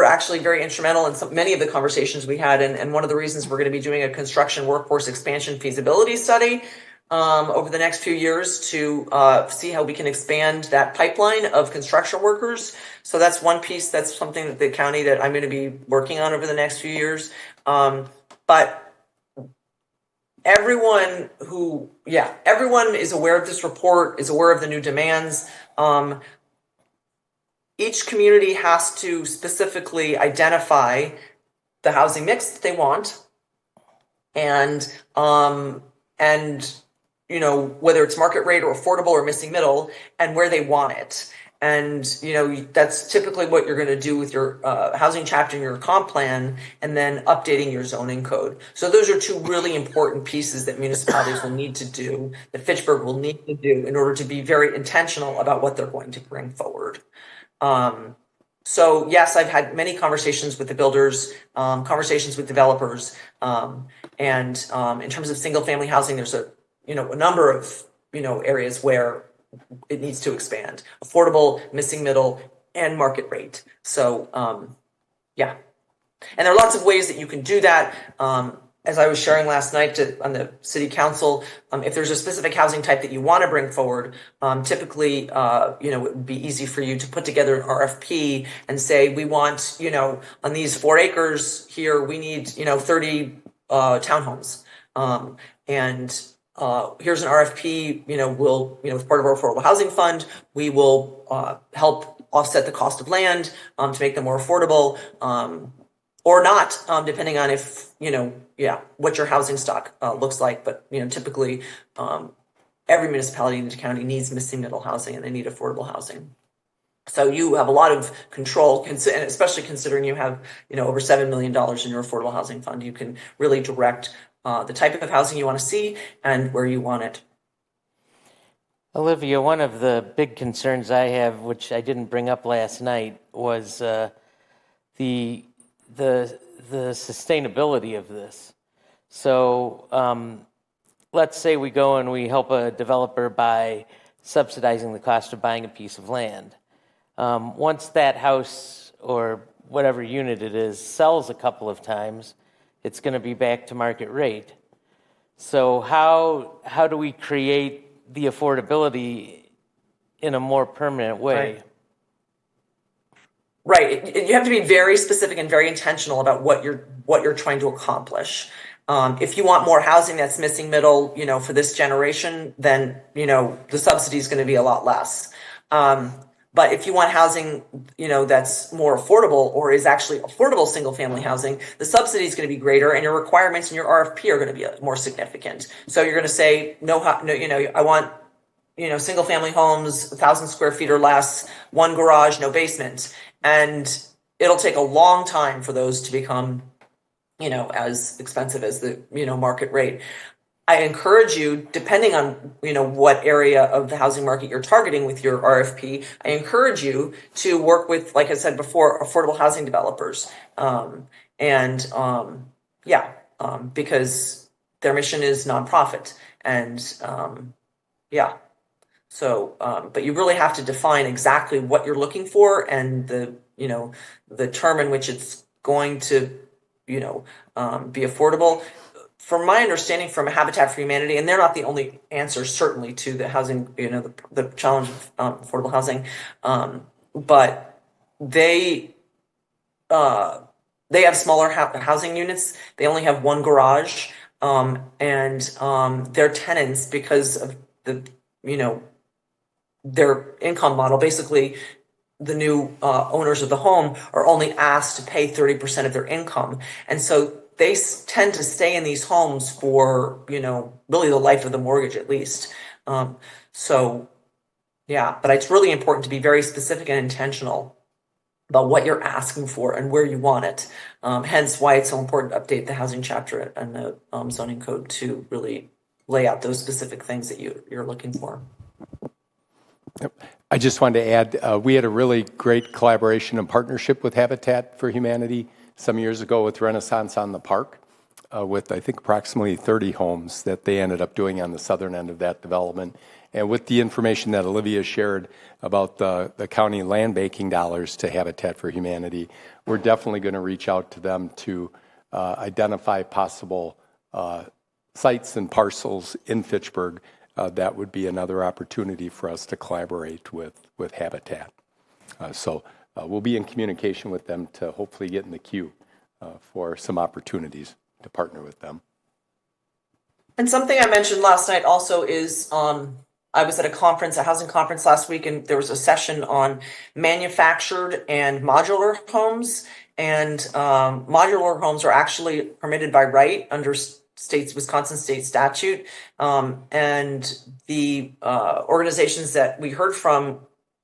actually very instrumental in many of the conversations we had. And one of the reasons we're going to be doing a construction workforce expansion feasibility study over the next few years to see how we can expand that pipeline of construction workers. So that's one piece. That's something that the county that I'm going to be working on over the next few years. But everyone is aware of this report, is aware of the new demands. Each community has to specifically identify the housing mix that they want, and whether it's market rate or affordable or missing middle, and where they want it. And, that's typically what you're going to do with your housing chapter and your comp plan, and then updating your zoning code. So those are two really important pieces that municipalities will need to do, that Fitchburg will need to do in order to be very intentional about what they're going to bring forward. So yes, I've had many conversations with the builders, conversations with developers, and in terms of single family housing, there's a number of areas where it needs to expand: affordable, missing middle, and market rate. So yeah, and there are lots of ways that you can do that. As I was sharing last night on the city council, if there's a specific housing type that you want to bring forward, typically, it would be easy for you to put together an RFP and say, we want, on these 4 acres here, we need, 30 townhomes. And here's an RFP, we'll, as part of our affordable housing fund, we will help offset the cost of land to make them more affordable. Or not, depending on if, what your housing stock looks like. But, typically every municipality in the county needs missing middle housing, and they need affordable housing. So you have a lot of control, and especially considering you have, over $7 million in your affordable housing fund. You can really direct the type of housing you want to see and where you want it. Olivia, one of the big concerns I have, which I didn't bring up last night, was the sustainability of this. So let's say we go and we help a developer by subsidizing the cost of buying a piece of land. Once that house or whatever unit it is sells a couple of times, it's going to be back to market rate. So how do we create the affordability in a more permanent way? Right. You have to be very specific and very intentional about what you're trying to accomplish. If you want more housing that's missing middle, for this generation, then, the subsidy is going to be a lot less. But if you want housing, that's more affordable, or is actually affordable single family housing, the subsidy is going to be greater, and your requirements in your RFP are going to be more significant. So you're going to say, no, I want, single family homes, 1,000 square feet or less, 1 garage, no basement. And it'll take a long time for those to become, as expensive as the, market rate. I encourage you, depending on, what area of the housing market you're targeting with your RFP, I encourage you to work with, like I said before, affordable housing developers. Because their mission is nonprofit. And So, but you really have to define exactly what you're looking for, and the term in which it's going to, be affordable. From my understanding from Habitat for Humanity, and they're not the only answer, certainly, to the housing, the challenge of affordable housing, but they have smaller housing units. They only have 1 garage, and their tenants, because of the, their income model, basically the new owners of the home are only asked to pay 30% of their income. And so they tend to stay in these homes for, really the life of the mortgage at least. But it's really important to be very specific and intentional about what you're asking for and where you want it. Hence why it's so important to update the housing chapter and the zoning code to really lay out those specific things that you're looking for. I just wanted to add, we had a really great collaboration and partnership with Habitat for Humanity some years ago with Renaissance on the Park, with I think approximately 30 homes that they ended up doing on the southern end of that development. And with the information that Olivia shared about the county land banking dollars to Habitat for Humanity, we're definitely going to reach out to them to identify possible sites and parcels in Fitchburg. That would be another opportunity for us to collaborate with Habitat. So we'll be in communication with them to hopefully get in the queue for some opportunities to partner with them. And something I mentioned last night also is I was at a housing conference last week, and there was a session on manufactured and modular homes. And modular homes are actually permitted by right under Wisconsin state statute. And the organizations that we heard from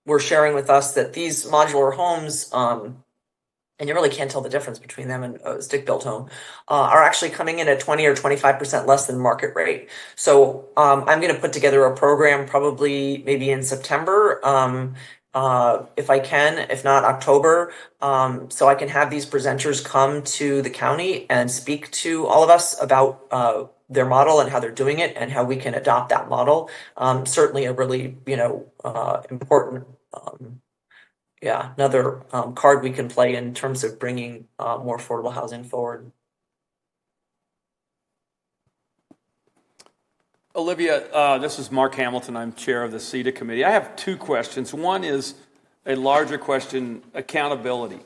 were sharing with us that these modular homes, and you really can't tell the difference between them and a stick-built home, are actually coming in at 20 or 25% less than market rate. So I'm going to put together a program probably maybe in September, if I can, if not October, so I can have these presenters come to the county and speak to all of us about their model and how they're doing it and how we can adopt that model. Certainly a really, important another card we can play in terms of bringing more affordable housing forward. Olivia, this is Mark Hamilton. I'm chair of the CETA committee. I have two questions. One is a larger question, accountability.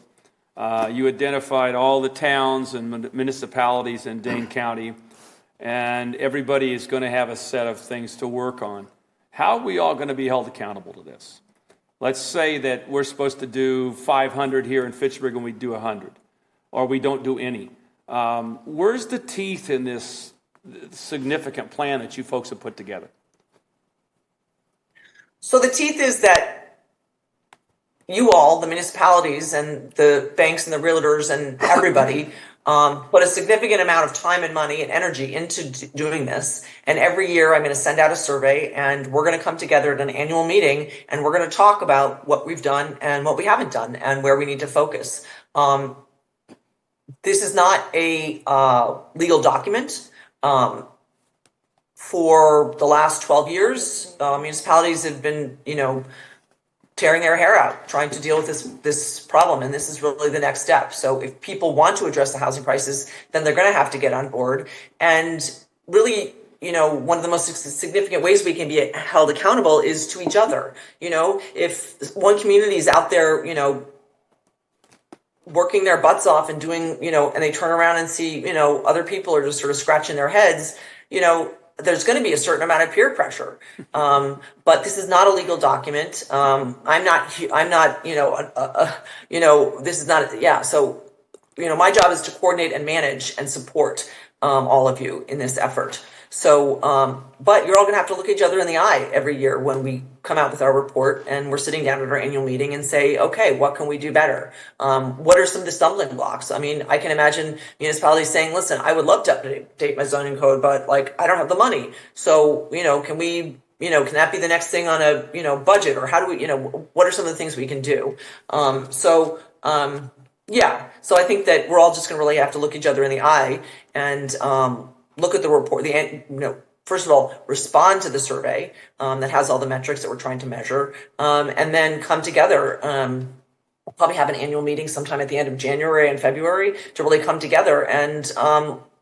You identified all the towns and municipalities in Dane County, and everybody is going to have a set of things to work on. How are we all going to be held accountable to this? Let's say that we're supposed to do 500 here in Fitchburg and we do 100, or we don't do any. Where's the teeth in this significant plan that you folks have put together? So the teeth is that you all, the municipalities and the banks and the realtors and everybody, put a significant amount of time and money and energy into doing this. And every year I'm going to send out a survey, and we're going to come together at an annual meeting, and we're going to talk about what we've done and what we haven't done and where we need to focus. This is not a legal document. For the last 12 years, municipalities have been, tearing their hair out trying to deal with this problem, and this is really the next step. So if people want to address the housing crisis, then they're going to have to get on board. And really, one of the most significant ways we can be held accountable is to each other. If one community is out there, working their butts off and doing, and they turn around and see, other people are just sort of scratching their heads, there's going to be a certain amount of peer pressure. But this is not a legal document. I'm not, this is not, so, my job is to coordinate and manage and support all of you in this effort. So, but you're all going to have to look each other in the eye every year when we come out with our report, and we're sitting down at our annual meeting and say, okay, what can we do better? What are some of the stumbling blocks? I mean, I can imagine municipalities saying, listen, I would love to update my zoning code, but I don't have the money. So, can we, can that be the next thing on a, budget, or how do we, what are some of the things we can do? So I think that we're all just going to really have to look each other in the eye and, look at the report, first of all, respond to the survey that has all the metrics that we're trying to measure, and then come together. We'll probably have an annual meeting sometime at the end of January and February to really come together and,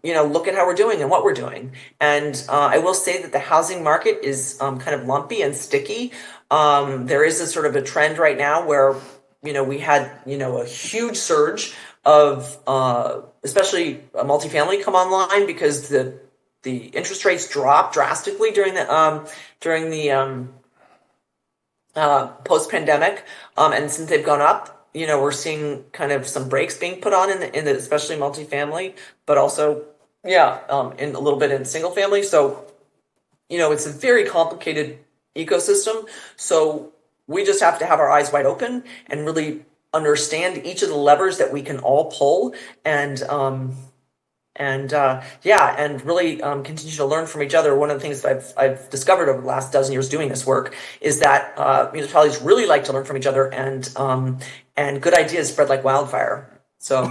look at how we're doing and what we're doing. And I will say that the housing market is kind of lumpy and sticky. There is a sort of a trend right now where, we had, a huge surge of especially a multifamily come online because the interest rates dropped drastically during the post-pandemic, and since they've gone up, we're seeing kind of some brakes being put on in the especially multifamily, but also in a little bit in single family. So it's a very complicated ecosystem. So we just have to have our eyes wide open and really understand each of the levers that we can all pull, and really continue to learn from each other. One of the things that I've discovered over the last dozen years doing this work is that municipalities really like to learn from each other, and good ideas spread like wildfire. So,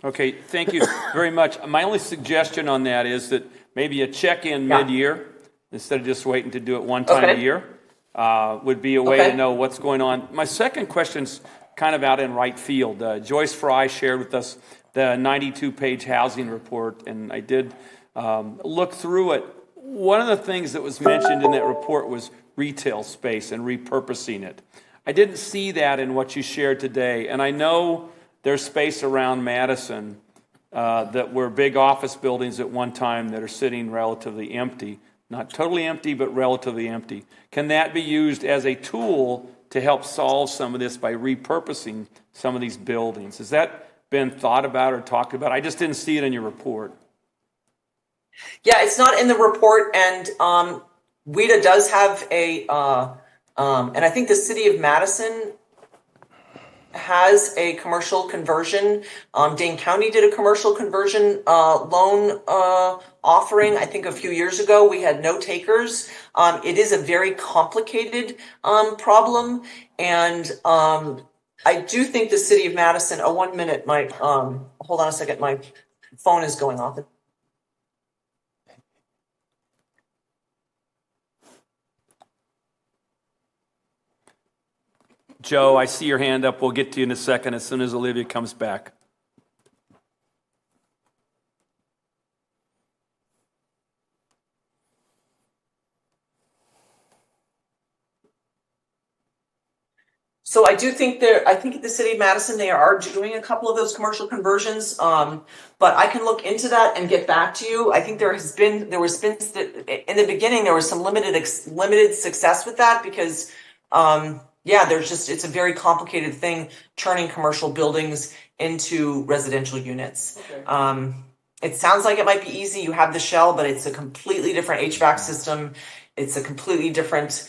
okay, thank you very much. My only suggestion on that is that maybe a check-in mid-year instead of just waiting to do it one time a year would be a way to know what's going on. My second question's kind of out in right field. Joyce Fry shared with us the 92-page housing report, and I did look through it. One of the things that was mentioned in that report was retail space and repurposing it. I didn't see that in what you shared today, and I know there's space around Madison that were big office buildings at one time that are sitting relatively empty. Not totally empty, but relatively empty. Can that be used as a tool to help solve some of this by repurposing some of these buildings? Has that been thought about or talked about? I just didn't see it in your report. Yeah, it's not in the report, and WIDA does have and I think the city of Madison has a commercial conversion. Dane County did a commercial conversion loan offering, I think a few years ago. We had no takers. It is a very complicated problem, and I do think the city of Madison. Oh, 1 minute, my hold on a second, my phone is going off. Joe, I see your hand up. We'll get to you in a second as soon as Olivia comes back. So I do think I think at the city of Madison, they are doing a couple of those commercial conversions. But I can look into that and get back to you. I think in the beginning, there was some limited success with that because, it's a very complicated thing, turning commercial buildings into residential units. Okay. It sounds like it might be easy. You have the shell, but it's a completely different HVAC system. It's a completely different,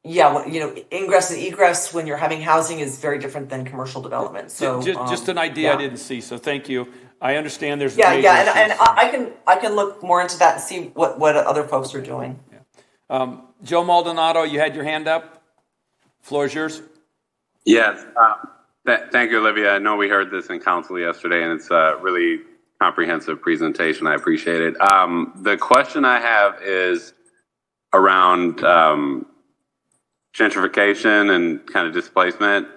ingress and egress when you're having housing is very different than commercial development. So just an idea I didn't see. So thank you. I understand there's and I can look more into that and see what other folks are doing. Yeah. Joe Maldonado, you had your hand up. Floor is yours. Yes. Thank you, Olivia. I know we heard this in council yesterday, and it's a really comprehensive presentation. I appreciate it. The question I have is around gentrification and kind of displacement.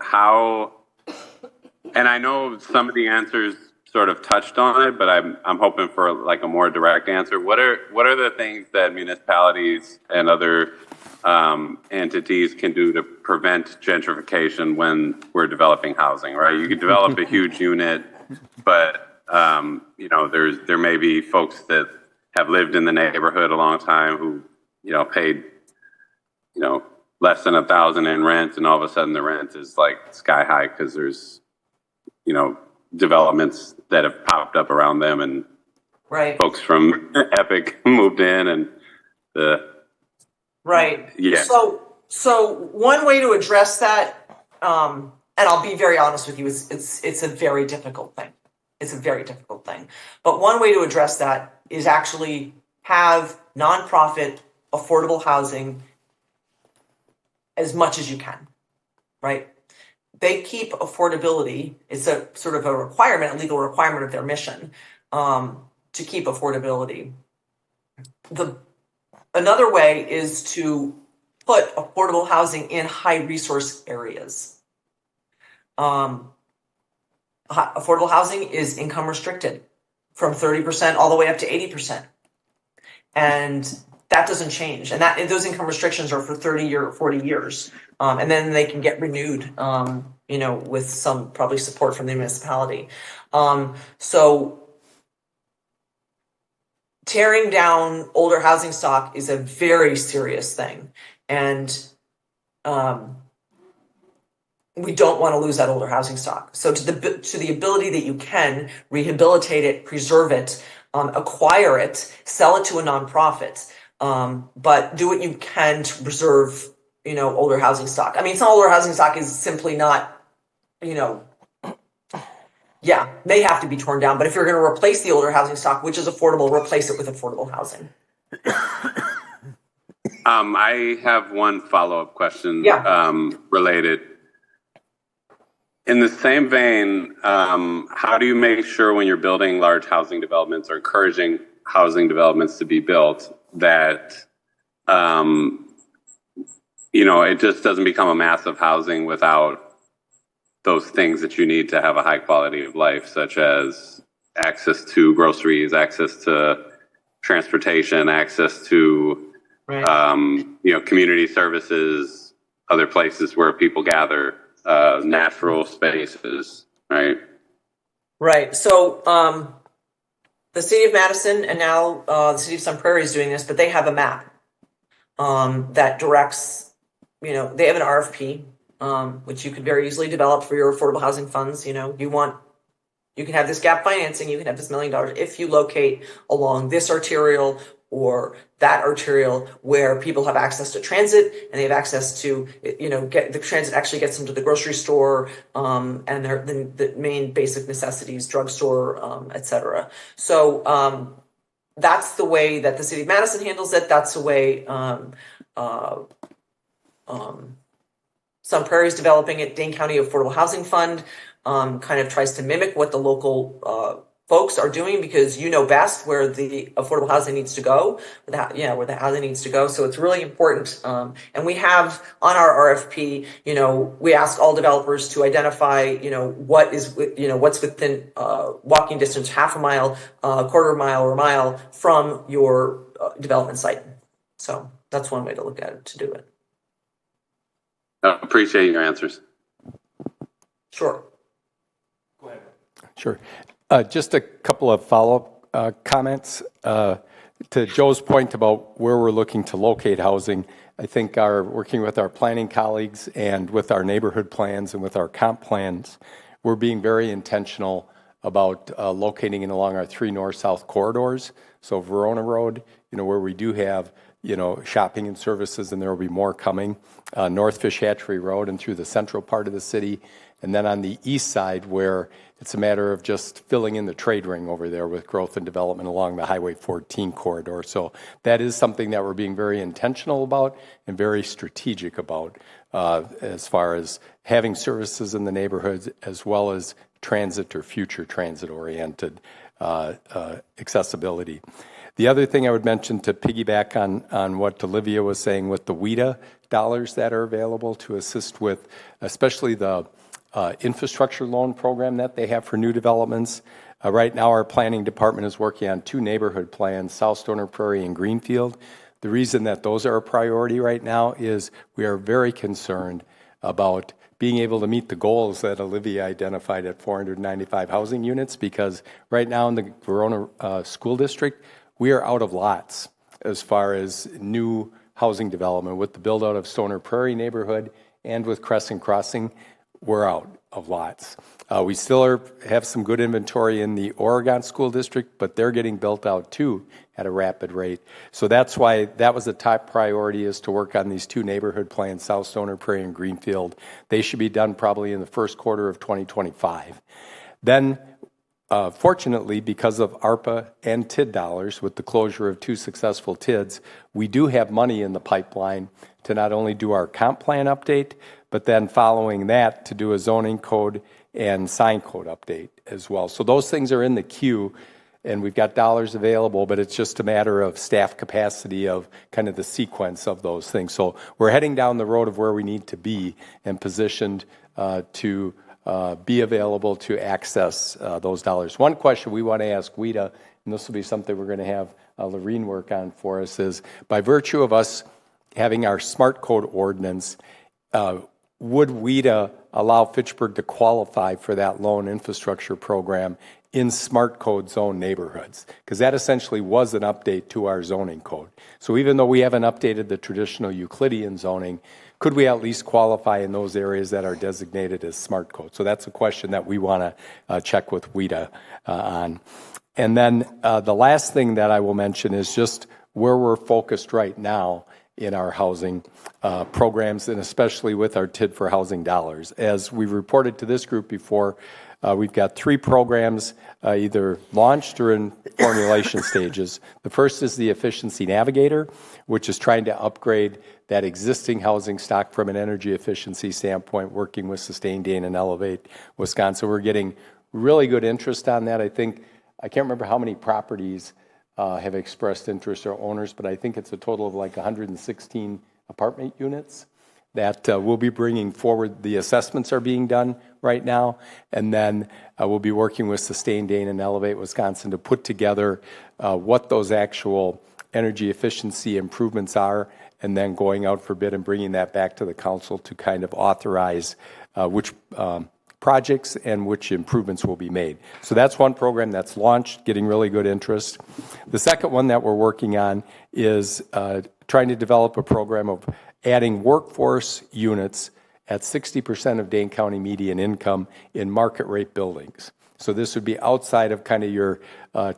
And I know some of the answers sort of touched on it, but I'm hoping for like a more direct answer. What are the things that municipalities and other entities can do to prevent gentrification when we're developing housing, right? You could develop a huge unit, but there may be folks that have lived in the neighborhood a long time who, paid, less than $1,000 in rent, and all of a sudden the rent is like sky high because there's, developments that have popped up around them, and right. Folks from Epic moved in, and right. Yeah. So one way to address that, and I'll be very honest with you, it's a very difficult thing. It's a very difficult thing. But one way to address that is actually have nonprofit affordable housing as much as you can, right? They keep affordability. It's a sort of a legal requirement of their mission, to keep affordability. Another way is to put affordable housing in high resource areas. Affordable housing is income restricted from 30% all the way up to 80%. And that doesn't change. And those income restrictions are for 30 or 40 years. And then they can get renewed, with some probably support from the municipality. So tearing down older housing stock is a very serious thing. And we don't want to lose that older housing stock. So to the ability that you can rehabilitate it, preserve it, acquire it, sell it to a nonprofit, but do what you can to preserve, older housing stock. I mean, some older housing stock is simply not, may have to be torn down. But if you're going to replace the older housing stock, which is affordable, replace it with affordable housing. I have one follow-up question related. In the same vein, how do you make sure when you're building large housing developments or encouraging housing developments to be built that, it just doesn't become a massive housing without those things that you need to have a high quality of life, such as access to groceries, access to transportation, access to, community services, other places where people gather, natural spaces, right? Right. So the city of Madison and now the city of Sun Prairie is doing this, but they have a map that directs, they have an RFP, which you could very easily develop for your affordable housing funds. You want You can have this gap financing, you can have this $1 million if you locate along this arterial or that arterial where people have access to transit and they have access to, get the transit actually gets them to the grocery store, and the main basic necessities, drugstore, et cetera. So, that's the way that the city of Madison handles it. That's the way, Sun Prairie's developing it. Dane County Affordable Housing Fund kind of tries to mimic what the local folks are doing, because you know best where the affordable housing needs to go, where the housing needs to go. So it's really important. And we have on our RFP, we ask all developers to identify, what's within walking distance, half a mile, quarter mile, or a mile from your development site. So that's one way to look at it, to do it. I appreciate your answers. Sure. Go ahead. Sure. Just a couple of follow-up comments. To Joe's point about where we're looking to locate housing, I think working with our planning colleagues and with our neighborhood plans and with our comp plans, we're being very intentional about locating in along our 3 north-south corridors. So Verona Road, where we do have, shopping and services, and there will be more coming. North Fish Hatchery Road and through the central part of the city. And then on the east side, where it's a matter of just filling in the trade ring over there with growth and development along the Highway 14 corridor. So that is something that we're being very intentional about and very strategic about, as far as having services in the neighborhoods as well as transit or future transit-oriented accessibility. The other thing I would mention, to piggyback on what Olivia was saying with the WIDA dollars that are available to assist with, especially the infrastructure loan program that they have for new developments. Right now, our planning department is working on 2 neighborhood plans, South Stoner Prairie and Greenfield. The reason that those are a priority right now is we are very concerned about being able to meet the goals that Olivia identified at 495 housing units, because right now in the Verona School District, we are out of lots as far as new housing development. With the build out of Stoner Prairie neighborhood and with Crescent Crossing, we're out of lots. We still have some good inventory in the Oregon School District, but they're getting built out too at a rapid rate. So that's why that was a top priority, is to work on these 2 neighborhood plans, South Stoner Prairie and Greenfield. They should be done probably in the first quarter of 2025. Then, fortunately, because of ARPA and TID dollars, with the closure of 2 successful TIDs, we do have money in the pipeline to not only do our comp plan update, but then following that to do a zoning code and sign code update as well. So those things are in the queue, and we've got dollars available, but it's just a matter of staff capacity of kind of the sequence of those things. So we're heading down the road of where we need to be and positioned to be available to access those dollars. One question we want to ask WIDA, and this will be something we're going to have Lorene work on for us, is by virtue of us having our smart code ordinance, would WIDA allow Fitchburg to qualify for that loan infrastructure program in smart code zone neighborhoods? Because that essentially was an update to our zoning code. So even though we haven't updated the traditional Euclidean zoning, could we at least qualify in those areas that are designated as smart code? So that's a question that we want to check with WIDA on. And then the last thing that I will mention is just where we're focused right now in our housing programs, and especially with our TID for housing dollars. As we reported to this group before, we've got 3 programs either launched or in formulation stages. The first is the Efficiency Navigator, which is trying to upgrade that existing housing stock from an energy efficiency standpoint, working with Sustain, Dane, and Elevate Wisconsin. We're getting really good interest on that. I can't remember how many properties have expressed interest, or owners, but I think it's a total of like 116 apartment units that we'll be bringing forward. The assessments are being done right now, and then we'll be working with Sustain, Dane, and Elevate Wisconsin to put together what those actual energy efficiency improvements are, and then going out for bid and bringing that back to the council to kind of authorize which projects and which improvements will be made. So that's one program that's launched, getting really good interest. The second one that we're working on is trying to develop a program of adding workforce units at 60% of Dane County median income in market rate buildings. So this would be outside of kind of your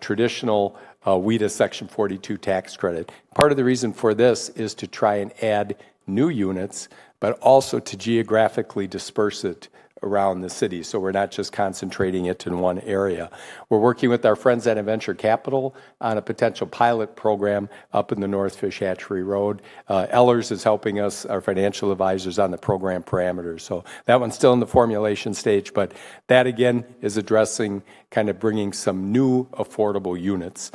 traditional WIDA Section 42 tax credit. Part of the reason for this is to try and add new units, but also to geographically disperse it around the city, so we're not just concentrating it in one area. We're working with our friends at Venture Capital on a potential pilot program up in the North Fish Hatchery Road. Ellers is helping us, our financial advisors, on the program parameters. So that one's still in the formulation stage, but that again is addressing kind of bringing some new affordable units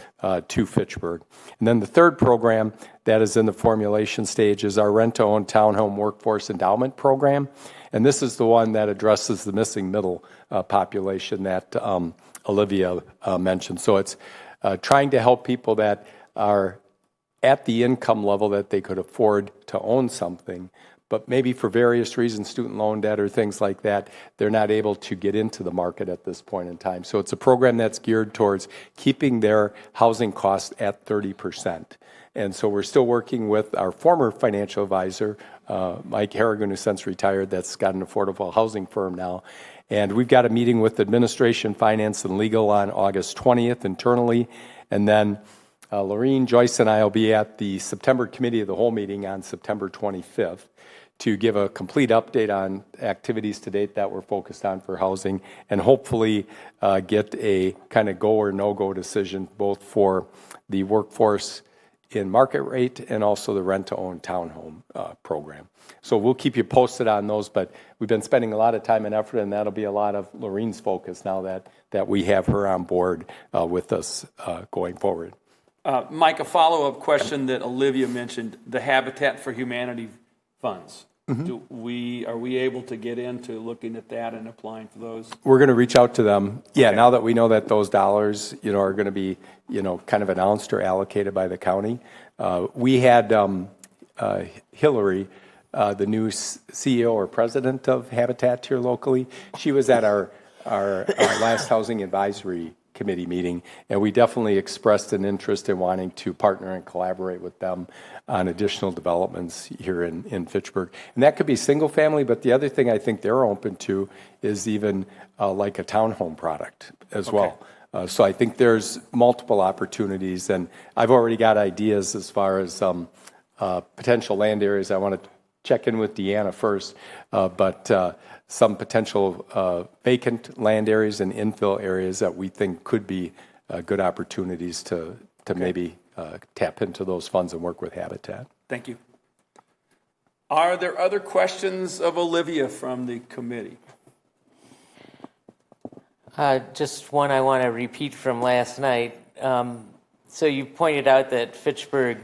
to Fitchburg. And then the third program that is in the formulation stage is our rent-to-own townhome workforce endowment program. And this is the one that addresses the missing middle population that Olivia mentioned. So it's trying to help people that are at the income level that they could afford to own something, but maybe for various reasons, student loan debt or things like that, they're not able to get into the market at this point in time. So it's a program that's geared towards keeping their housing costs at 30%. And so we're still working with our former financial advisor, Mike Harrigan, who's since retired, that's got an affordable housing firm now. And we've got a meeting with administration, finance, and legal on August 20th internally. And then Lorene, Joyce, and I will be at the September Committee of the Whole meeting on September 25th to give a complete update on activities to date that we're focused on for housing, and hopefully get a kind of go or no-go decision both for the workforce in market rate and also the rent-to-own townhome program. So we'll keep you posted on those, but we've been spending a lot of time and effort, and that'll be a lot of Lorene's focus now that we have her on board with us going forward. Mike, a follow-up question that Olivia mentioned, the Habitat for Humanity funds. Mm-hmm. Are we able to get into looking at that and applying for those? We're going to reach out to them. Yeah, okay. Now that we know that those dollars, are going to be, kind of announced or allocated by the county. We had Hillary, the new CEO or president of Habitat here locally. She was at our last Housing Advisory Committee meeting, and we definitely expressed an interest in wanting to partner and collaborate with them on additional developments here in Fitchburg. And that could be single family, but the other thing I think they're open to is even like a townhome product as well. So I think there's multiple opportunities, and I've already got ideas as far as potential land areas. I want to check in with Deanna first, but some potential vacant land areas and infill areas that we think could be good opportunities to maybe tap into those funds and work with Habitat. Thank you. Are there other questions of Olivia from the committee? Just one I want to repeat from last night. So you pointed out that Fitchburg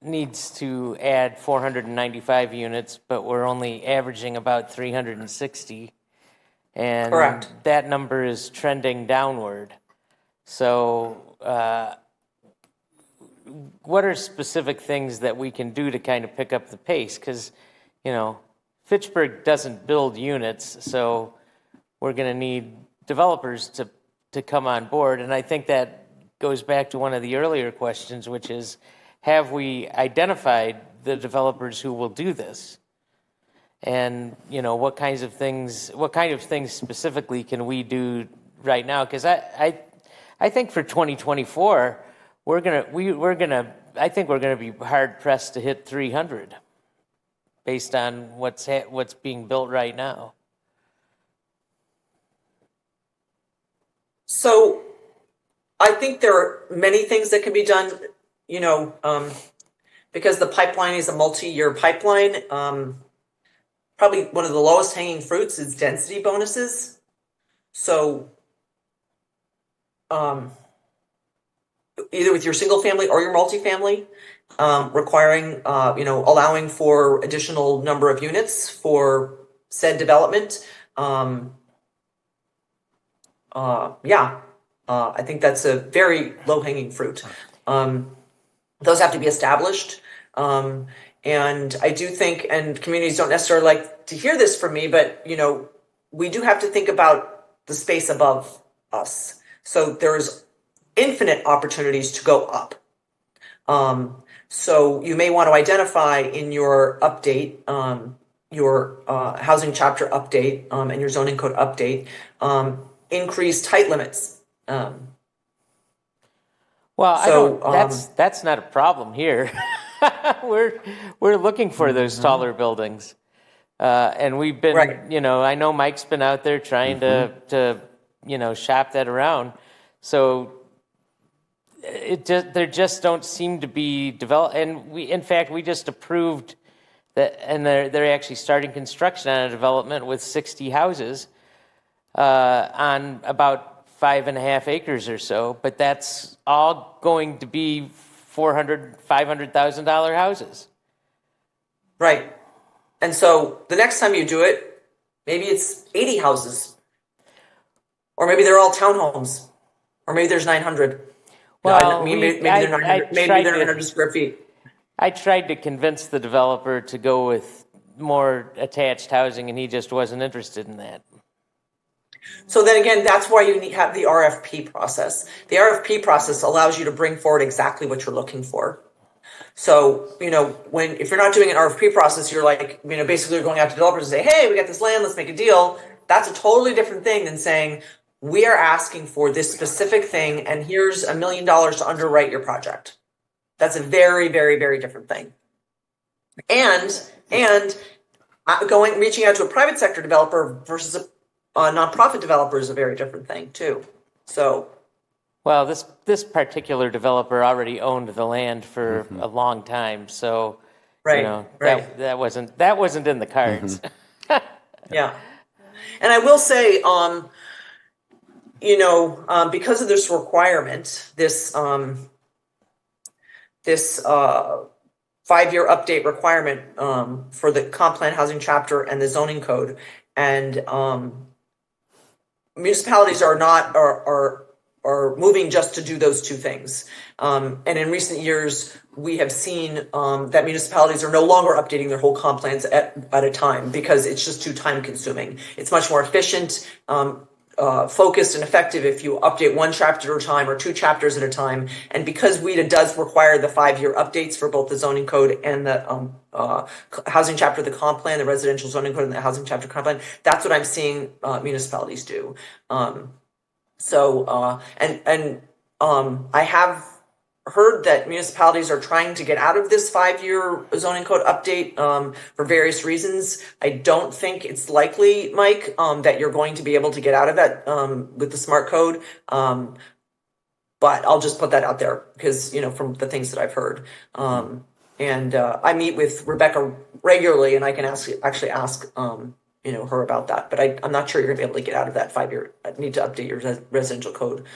needs to add 495 units, but we're only averaging about 360. And correct. That number is trending downward. So what are specific things that we can do to kind of pick up the pace? Because, Fitchburg doesn't build units, so we're going to need developers to come on board. And I think that goes back to one of the earlier questions, which is, have we identified the developers who will do this? And, what kind of things specifically can we do right now? Because I think for 2024, I think we're gonna be hard pressed to hit 300 based on what's being built right now. So I think there are many things that can be done, because the pipeline is a multi-year pipeline. Probably one of the lowest hanging fruits is density bonuses. So either with your single family or your multifamily, requiring, allowing for additional number of units for said development. I think that's a very low-hanging fruit. Those have to be established. And I do think, and communities don't necessarily like to hear this from me, but, we do have to think about the space above us. So there's infinite opportunities to go up. So you may want to identify in your update, your housing chapter update, and your zoning code update, increased height limits. Well, I So, don't, that's not a problem here. We're looking for those taller buildings. And we've been, Right. I know Mike's been out there trying to shop that around. So there just don't seem to be develop. And in fact, we just approved that, and they're actually starting construction on a development with 60 houses on about 5.5 acres or so. But that's all going to be $500,000 houses. right. And so the next time you do it, maybe it's 80 houses. Or maybe they're all townhomes. Or maybe there's 900. Well, maybe they're 900, maybe they're 900 square feet. I tried to convince the developer to go with more attached housing, and he just wasn't interested in that. So then again, that's why you have the RFP process. The RFP process allows you to bring forward exactly what you're looking for. So, if you're not doing an RFP process, you're like, basically you're going out to developers and say, hey, we got this land, let's make a deal. That's a totally different thing than saying, we are asking for this specific thing, and here's $1 million to underwrite your project. That's a very, very, very different thing. And reaching out to a private sector developer versus a nonprofit developer is a very different thing too. So, well, this particular developer already owned the land for a long time, so right. that wasn't in the cards. Yeah, and I will say, because of this requirement, this 5-year update requirement for the comp plan housing chapter and the zoning code, and municipalities are moving just to do those two things. And in recent years, we have seen that municipalities are no longer updating their whole comp plans at a time because it's just too time consuming. It's much more efficient, focused, and effective if you update one chapter at a time or 2 chapters at a time. And because WIDA does require the 5-year updates for both the zoning code and the housing chapter, the comp plan, the residential zoning code and the housing chapter comp plan, that's what I'm seeing municipalities do. I have heard that municipalities are trying to get out of this 5-year zoning code update for various reasons. I don't think it's likely, Mike, that you're going to be able to get out of that with the smart code. But I'll just put that out there because, from the things that I've heard. I meet with Rebecca regularly, and I can actually ask her about that, but I'm not sure you're gonna be able to get out of that 5-year. I need to update your residential code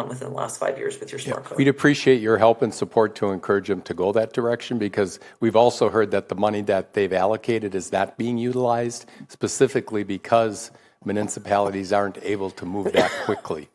within the last 5 years with your smart code. We'd appreciate your help and support to encourage them to go that direction, because we've also heard that the money that they've allocated is not being utilized, specifically because municipalities aren't able to move that quickly.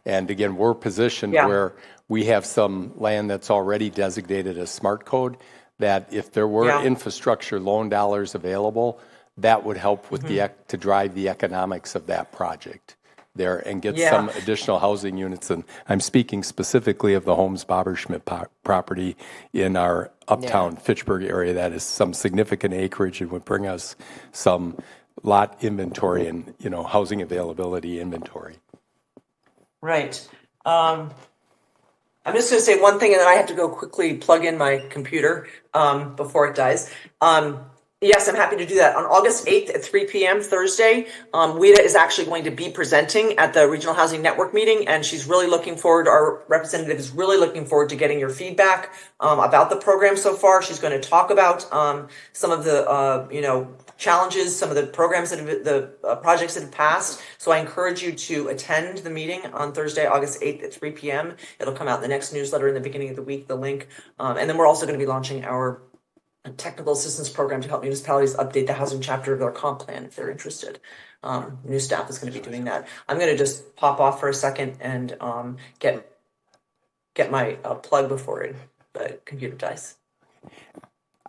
And again, we're positioned where we have some land that's already designated as smart code, that if there were infrastructure loan dollars available, that would help with to drive the economics of that project there and get some additional housing units. And I'm speaking specifically of the Holmes Bobberschmidt property in our uptown Fitchburg area. That is some significant acreage and would bring us some lot inventory and housing availability inventory. Right. I'm just going to say one thing, and then I have to go quickly plug in my computer before it dies. Yes, I'm happy to do that. On August 8th at 3 p.m. Thursday, WIDA is actually going to be presenting at the Regional Housing Network meeting, and she's really looking forward, our representative is really looking forward to getting your feedback about the program so far. She's going to talk about some of the, challenges, some of the programs that have, the projects that have passed. So I encourage you to attend the meeting on Thursday, August 8th at 3 p.m. It'll come out in the next newsletter in the beginning of the week, the link. And then we're also going to be launching our technical assistance program to help municipalities update the housing chapter of their comp plan if they're interested. New staff is going to be doing that. I'm going to just pop off for a second and get my plug before the computer dies.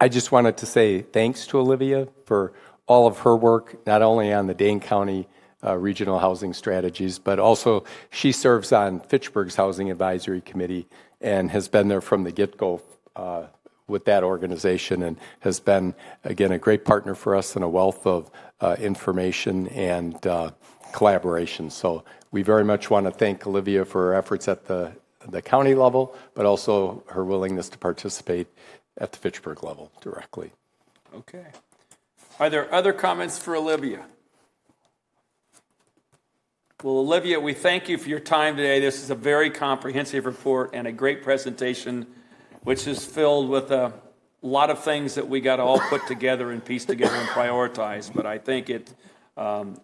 I just wanted to say thanks to Olivia for all of her work, not only on the Dane County regional housing strategies, but also she serves on Fitchburg's Housing Advisory Committee and has been there from the get-go with that organization, and has been, again, a great partner for us and a wealth of information and collaboration. So we very much want to thank Olivia for her efforts at the county level, but also her willingness to participate at the Fitchburg level directly. Okay. Are there other comments for Olivia? Well, Olivia, we thank you for your time today. This is a very comprehensive report and a great presentation, which is filled with a lot of things that we got to all put together and piece together and prioritize. But I think it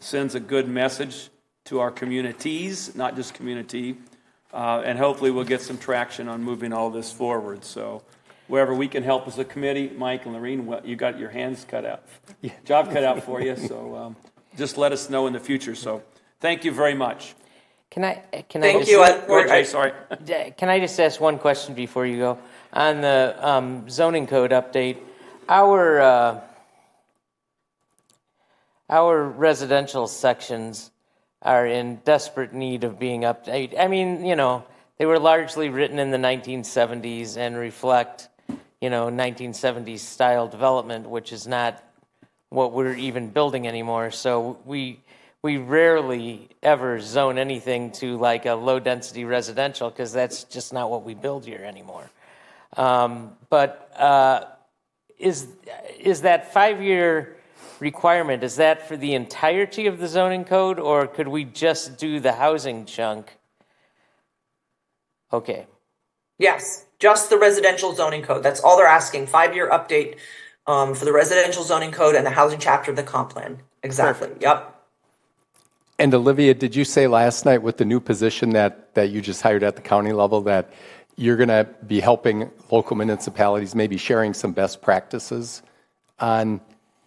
sends a good message to our communities, not just community, and hopefully we'll get some traction on moving all this forward. So wherever we can help as a committee, Mike and Lorene, well, you got your hands cut out, job cut out for you. So just let us know in the future. So thank you very much. Can I Thank just, you. Go ahead, Jay, sorry. Can I just ask one question before you go? On the zoning code update, our residential sections are in desperate need of being updated. I mean, they were largely written in the 1970s and reflect, 1970s style development, which is not what we're even building anymore. So we rarely ever zone anything to like a low density residential because that's just not what we build here anymore. But is that 5-year requirement, is that for the entirety of the zoning code, or could we just do the housing chunk? Okay. Yes, just the residential zoning code. That's all they're asking. 5-year update for the residential zoning code and the housing chapter of the comp plan. Exactly. Perfect. Yep. And Olivia, did you say last night with the new position that you just hired at the county level that you're going to be helping local municipalities, maybe sharing some best practices on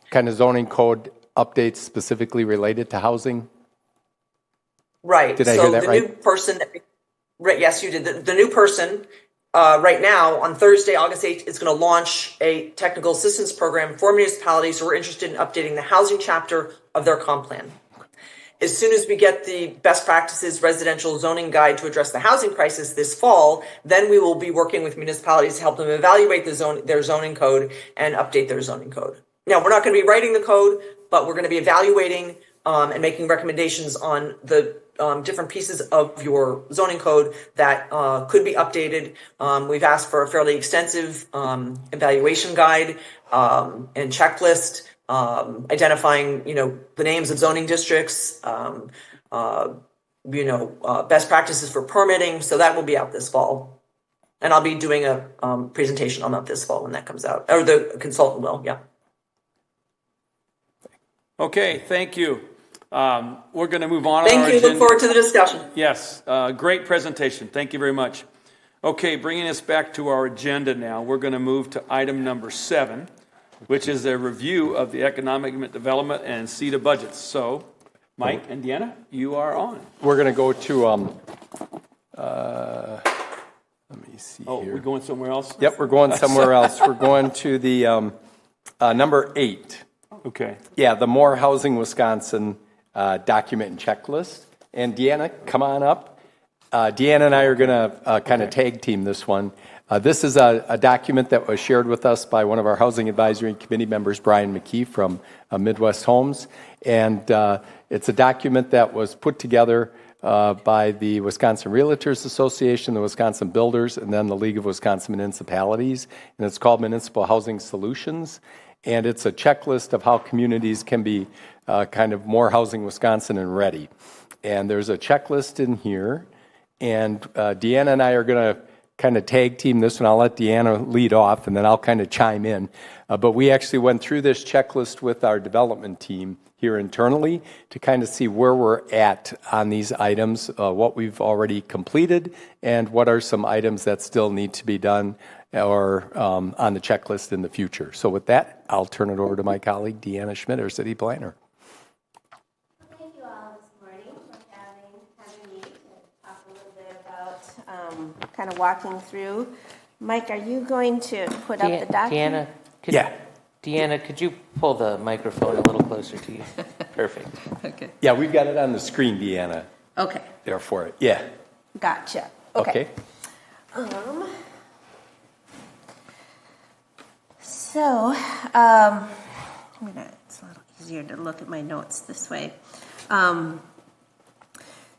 kind of zoning code updates specifically related to housing? Right. Did I so hear that the right? new person, right, yes, you did. The new person right now on Thursday, August 8th, is going to launch a technical assistance program for municipalities who are interested in updating the housing chapter of their comp plan. As soon as we get the best practices residential zoning guide to address the housing crisis this fall, then we will be working with municipalities to help them evaluate their zoning code and update their zoning code. Now, we're not going to be writing the code, but we're going to be evaluating and making recommendations on the different pieces of your zoning code that could be updated. We've asked for a fairly extensive evaluation guide and checklist, identifying, the names of zoning districts, best practices for permitting. So that will be out this fall. And I'll be doing a presentation on that this fall when that comes out, or the consultant will, yeah. Okay, thank you. We're going to move on. Thank on our you. agenda. Look forward to the discussion. Yes, great presentation. Thank you very much. Okay, bringing us back to our agenda now, we're going to move to item number 7, which is a review of the economic development and CETA budgets. So, Mike and Deanna, you are on. We're going to go to, let me see Oh, here. we're going somewhere else? Yep, we're going somewhere else. We're going to the number 8. Okay. Yeah, the More Housing Wisconsin document and checklist. And Deanna, come on up. Deanna and I are going to kind of tag team this one. This is a document that was shared with us by one of our Housing Advisory Committee members, Brian McKee from Midwest Homes. And it's a document that was put together by the Wisconsin Realtors Association, the Wisconsin Builders, and then the League of Wisconsin Municipalities. And it's called Municipal Housing Solutions. And it's a checklist of how communities can be kind of more housing Wisconsin and ready. And there's a checklist in here. And Deanna and I are going to kind of tag team this one. I'll let Deanna lead off, and then I'll kind of chime in. But we actually went through this checklist with our development team here internally to kind of see where we're at on these items, what we've already completed, and what are some items that still need to be done or on the checklist in the future. So with that, I'll turn it over to my colleague, Deanna Schmidt, our city planner. Thank you all this morning for having me to talk a little bit about kind of walking through. Mike, are you going to put up the document? Deanna, could you pull the microphone a little closer to you? Perfect. Okay. Yeah, we've got it on the screen, Deanna. Okay. There for it. Yeah. Gotcha. Okay. So, it's a little easier to look at my notes this way.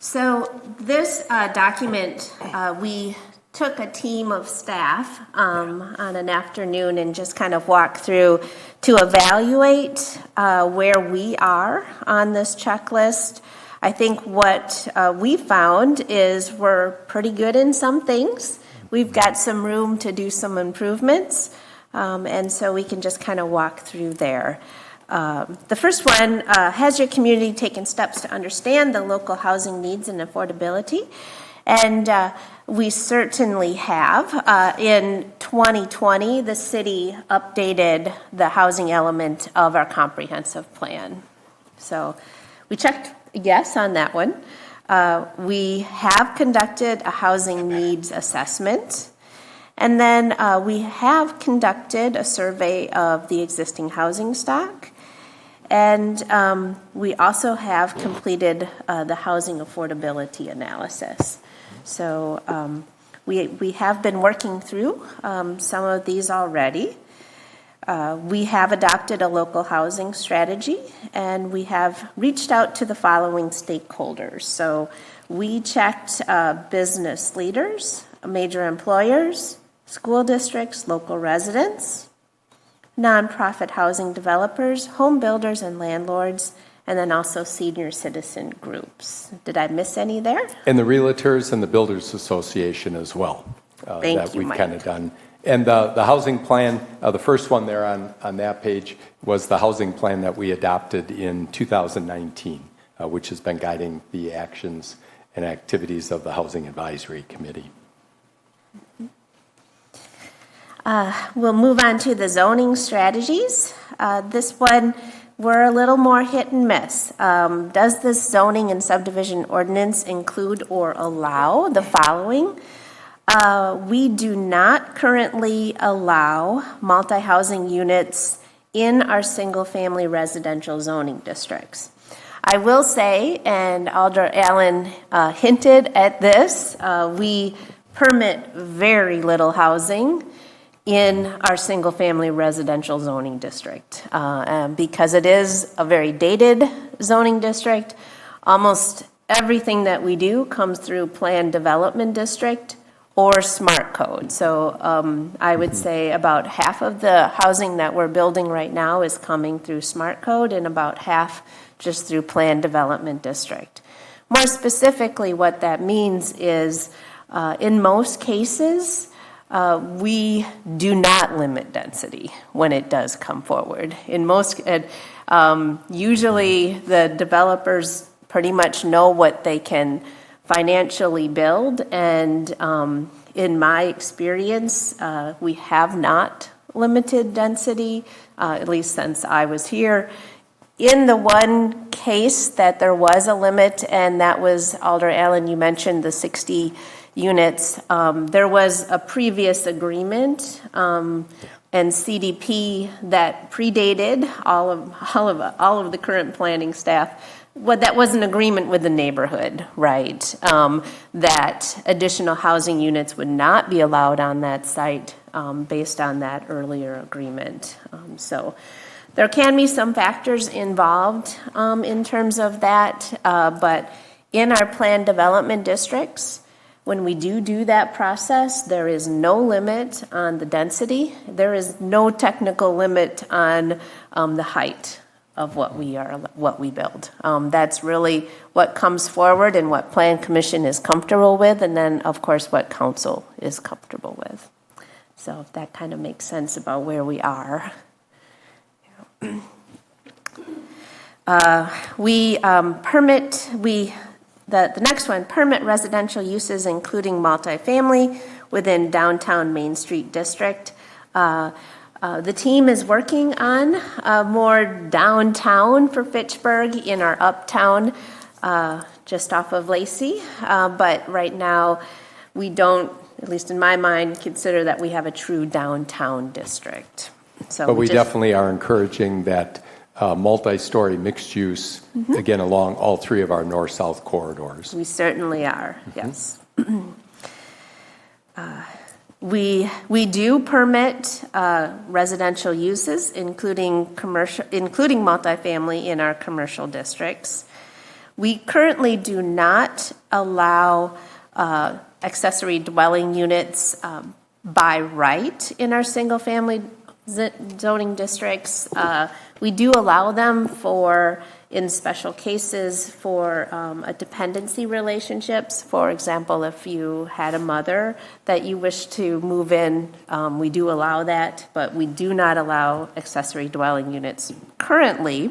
So this document, we took a team of staff on an afternoon and just kind of walked through to evaluate where we are on this checklist. I think what we found is we're pretty good in some things. We've got some room to do some improvements, and so we can just kind of walk through there. The first one, has your community taken steps to understand the local housing needs and affordability? And we certainly have. In 2020, the city updated the housing element of our comprehensive plan. So we checked yes on that one. We have conducted a housing needs assessment. And then we have conducted a survey of the existing housing stock. And we also have completed the housing affordability analysis. So we have been working through some of these already. We have adopted a local housing strategy, and we have reached out to the following stakeholders. So we checked business leaders, major employers, school districts, local residents, nonprofit housing developers, home builders and landlords, and then also senior citizen groups. Did I miss any there? And the Realtors and the Builders Association as well. Thank you, we've Mike. kind of done. And the housing plan, the first one there on that page was the housing plan that we adopted in 2019, which has been guiding the actions and activities of the Housing Advisory Committee. We'll move on to the zoning strategies. This one, we're a little more hit and miss. Does this zoning and subdivision ordinance include or allow the following? We do not currently allow multi-housing units in our single-family residential zoning districts. I will say, and Alder Allen hinted at this, we permit very little housing in our single-family residential zoning district. Because it is a very dated zoning district, almost everything that we do comes through planned development district or smart code. So I would say about half of the housing that we're building right now is coming through smart code and about half just through planned development district. More specifically, what that means is in most cases, we do not limit density when it does come forward. In most, usually the developers pretty much know what they can financially build, and in my experience, we have not limited density, at least since I was here. In the one case that there was a limit, and that was, Alder Allen, you mentioned the 60 units. There was a previous agreement and CDP that predated all of the current planning staff. That was an agreement with the neighborhood, right? That additional housing units would not be allowed on that site based on that earlier agreement. So there can be some factors involved in terms of that, but in our planned development districts, when we do that process, there is no limit on the density. There is no technical limit on the height of what we build. That's really what comes forward and what Plan Commission is comfortable with, and then of course what Council is comfortable with. So if that kind of makes sense about where we are. The next one, permit residential uses including multifamily within downtown Main Street District. The team is working on more downtown for Fitchburg in our uptown, just off of Lacey. But right now, we don't, at least in my mind, consider that we have a true downtown district. So but we definitely are encouraging that multi-story mixed use, again, along all three of our north-south corridors. We certainly are, yes. We do permit residential uses, including multifamily in our commercial districts. We currently do not allow accessory dwelling units by right in our single-family zoning districts. We do allow them in special cases for a dependency relationships. For example, if you had a mother that you wish to move in, we do allow that, but we do not allow accessory dwelling units currently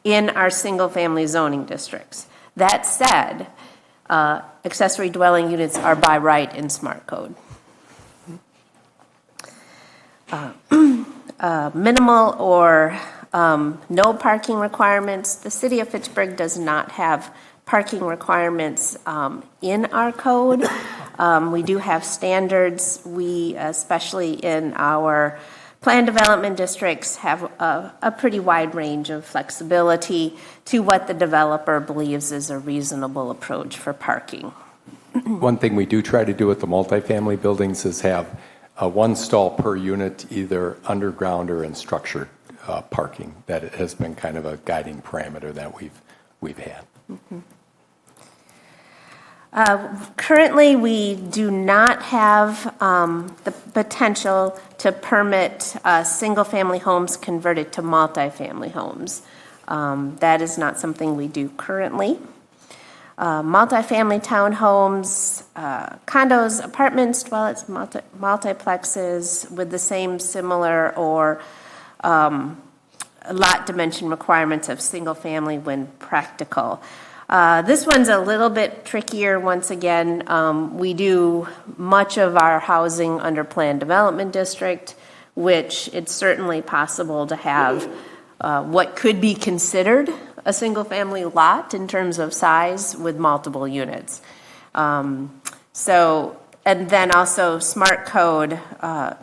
in our single-family zoning districts. That said, accessory dwelling units are by right in Smart Code. Minimal or no parking requirements. The city of Fitchburg does not have parking requirements in our code. We do have standards. We, especially in our plan development districts, have a pretty wide range of flexibility to what the developer believes is a reasonable approach for parking. One thing we do try to do with the multifamily buildings is have one stall per unit, either underground or in structured parking. That has been kind of a guiding parameter that we've had. Currently, we do not have the potential to permit single-family homes converted to multifamily homes. That is not something we do currently. Multifamily townhomes, condos, apartments, dwellings, multiplexes with the same similar or lot dimension requirements of single-family when practical. This one's a little bit trickier. Once again, we do much of our housing under planned development district, which it's certainly possible to have what could be considered a single-family lot in terms of size with multiple units. And then also Smart Code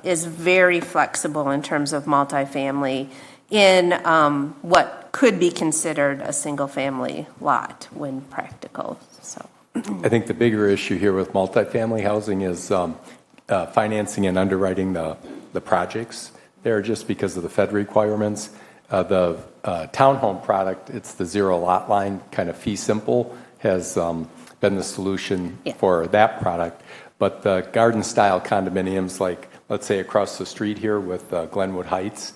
is very flexible in terms of multifamily in what could be considered a single-family lot when practical. So, I think the bigger issue here with multifamily housing is financing and underwriting the projects there, just because of the Fed requirements. The townhome product, it's the zero lot line, kind of fee simple, has been the solution for that product. But the garden style condominiums, like let's say across the street here with Glenwood Heights,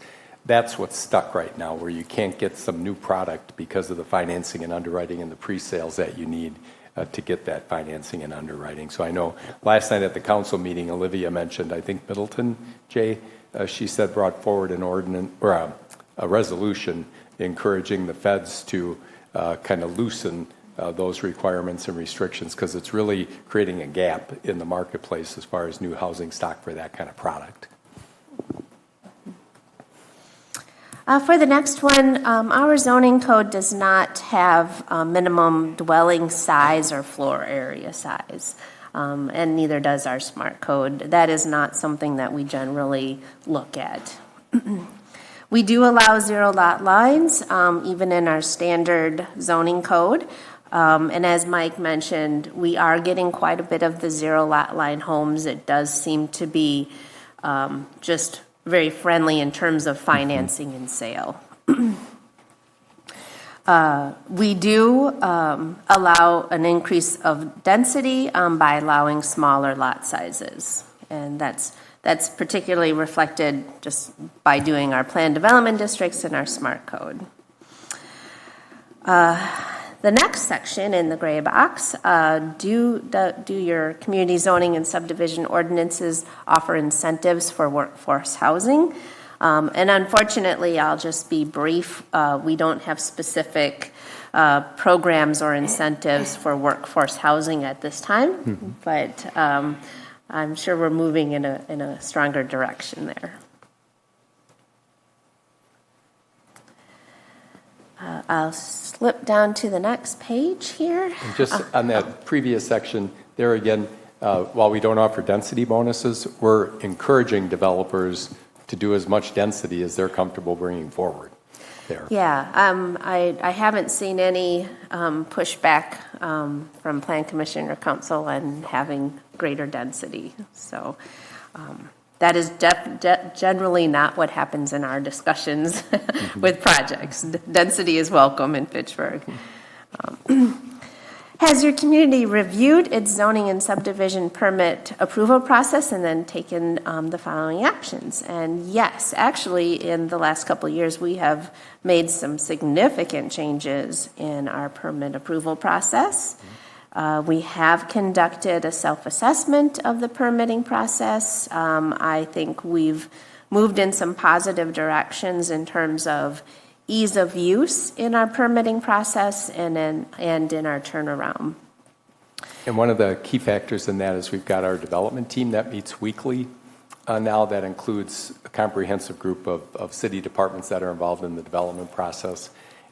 that's what's stuck right now, where you can't get some new product because of the financing and underwriting and the pre-sales that you need to get that financing and underwriting. So I know last night at the council meeting, Olivia mentioned, I think Middleton, Jay, she said brought forward an ordinance or a resolution encouraging the feds to kind of loosen those requirements and restrictions, because it's really creating a gap in the marketplace as far as new housing stock for that kind of product. For the next one, our zoning code does not have a minimum dwelling size or floor area size, and neither does our Smart Code. That is not something that we generally look at. We do allow zero lot lines, even in our standard zoning code. And as Mike mentioned, we are getting quite a bit of the zero lot line homes. It does seem to be just very friendly in terms of financing and sale. We do allow an increase of density by allowing smaller lot sizes. And that's particularly reflected just by doing our planned development districts and our Smart Code. The next section in the gray box, do your community zoning and subdivision ordinances offer incentives for workforce housing? And unfortunately, I'll just be brief. We don't have specific programs or incentives for workforce housing at this time, but I'm sure we're moving in a stronger direction there. I'll slip down to the next page here. And just on that previous section, there again, while we don't offer density bonuses, we're encouraging developers to do as much density as they're comfortable bringing forward there. Yeah, I haven't seen any pushback from Plan Commission or Council on having greater density. So that is generally not what happens in our discussions with projects. Density is welcome in Fitchburg. Has your community reviewed its zoning and subdivision permit approval process and then taken the following actions? And yes, actually, in the last couple of years, we have made some significant changes in our permit approval process. We have conducted a self-assessment of the permitting process. I think we've moved in some positive directions in terms of ease of use in our permitting process and in our turnaround. And one of the key factors in that is we've got our development team that meets weekly now. That includes a comprehensive group of city departments that are involved in the development process.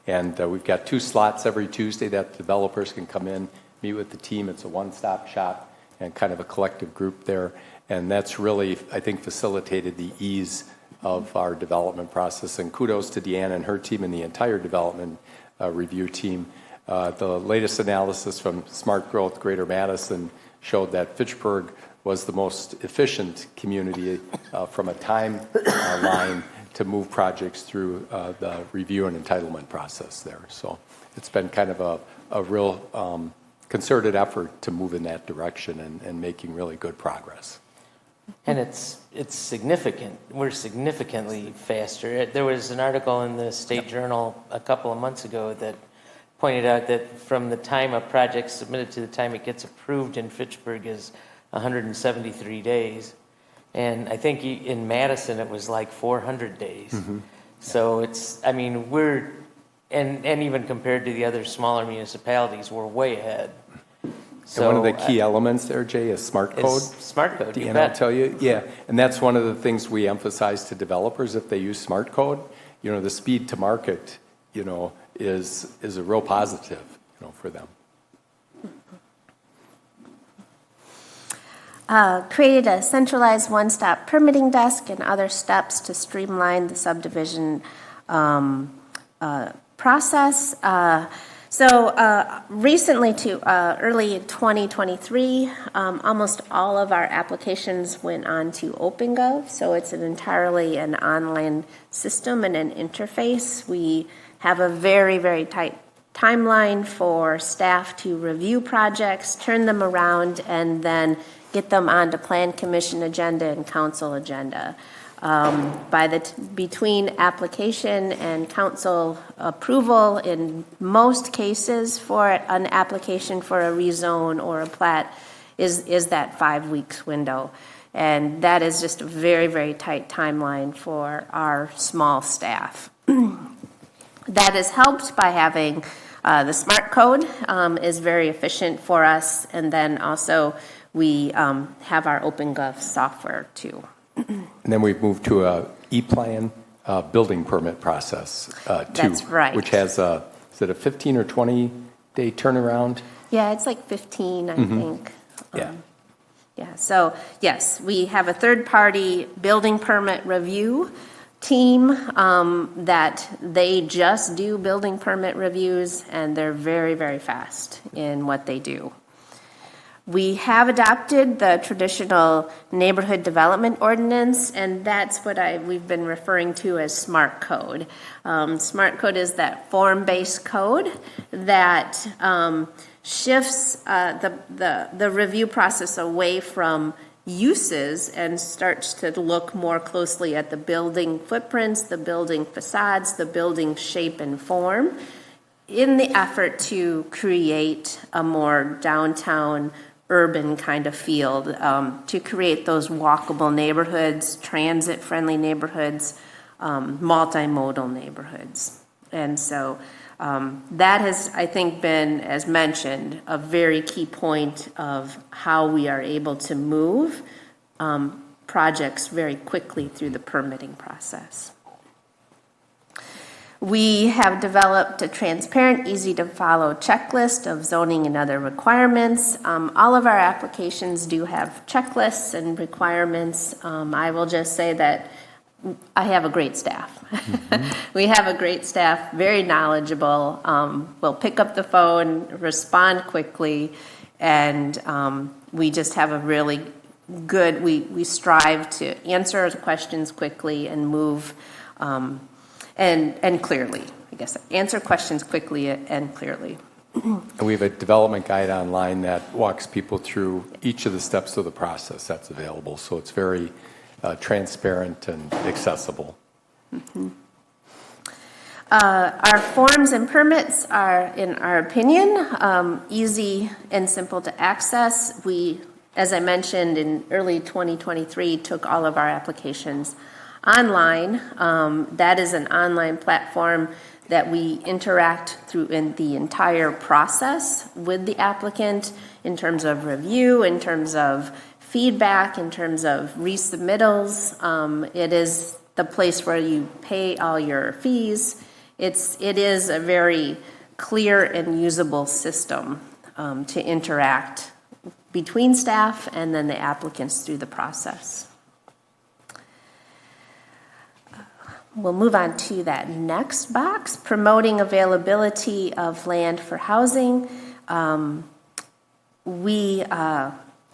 And we've got 2 slots every Tuesday that developers can come in, meet with the team. It's a one-stop shop and kind of a collective group there. And that's really, I think, facilitated the ease of our development process. And kudos to Deanna and her team and the entire development review team. The latest analysis from Smart Growth Greater Madison showed that Fitchburg was the most efficient community from a timeline to move projects through the review and entitlement process there. So it's been kind of a real concerted effort to move in that direction and making really good progress. And it's significant. We're significantly faster. There was an article in the State Journal a couple of months ago that pointed out that from the time a project's submitted to the time it gets approved in Fitchburg is 173 days. And I think in Madison it was like 400 days. Mm-hmm. So it's, I mean, and even compared to the other smaller municipalities, we're way ahead. So and one of the key elements there, Jay, is smart code. Smart code, And I'll tell you, yeah, and that's one of the things we emphasize to developers if they use smart code. The speed to market, is a real positive, for them. Created a centralized one-stop permitting desk and other steps to streamline the subdivision process. Recently to early 2023, almost all of our applications went on to OpenGov. So it's entirely an online system and an interface. We have a very, very tight timeline for staff to review projects, turn them around, and then get them onto Plan Commission agenda and Council agenda. Between application and council approval, in most cases for an application for a rezone or a plat is that 5 weeks window. And that is just a very, very tight timeline for our small staff. That is helped by having the smart code is very efficient for us. And then also we have our OpenGov software too. And then we've moved to a e-plan building permit process too. That's right. Which has is it a 15 or 20 day turnaround? Yeah, it's like 15, I think. Yeah. Yeah, so yes, we have a third-party building permit review team that they just do building permit reviews, and they're very, very fast in what they do. We have adopted the traditional neighborhood development ordinance, and that's what we've been referring to as smart code. Smart code is that form-based code that shifts the review process away from uses and starts to look more closely at the building footprints, the building facades, the building shape and form, in the effort to create a more downtown urban kind of field, to create those walkable neighborhoods, transit-friendly neighborhoods, multimodal neighborhoods. And so that has, I think, been, as mentioned, a very key point of how we are able to move projects very quickly through the permitting process. We have developed a transparent, easy-to-follow checklist of zoning and other requirements. All of our applications do have checklists and requirements. I will just say that I have a great staff. Mm-hmm. We have a great staff, very knowledgeable, will pick up the phone, respond quickly, and we just have a really good, we strive to answer questions quickly and move and clearly, I guess, answer questions quickly and clearly. And we have a development guide online that walks people through each of the steps of the process that's available. So it's very transparent and accessible. Our forms and permits are, in our opinion, easy and simple to access. We, as I mentioned, in early 2023, took all of our applications online. That is an online platform that we interact through in the entire process with the applicant in terms of review, in terms of feedback, in terms of resubmittals. It is the place where you pay all your fees. It is a very clear and usable system to interact between staff and then the applicants through the process. We'll move on to that next box, promoting availability of land for housing.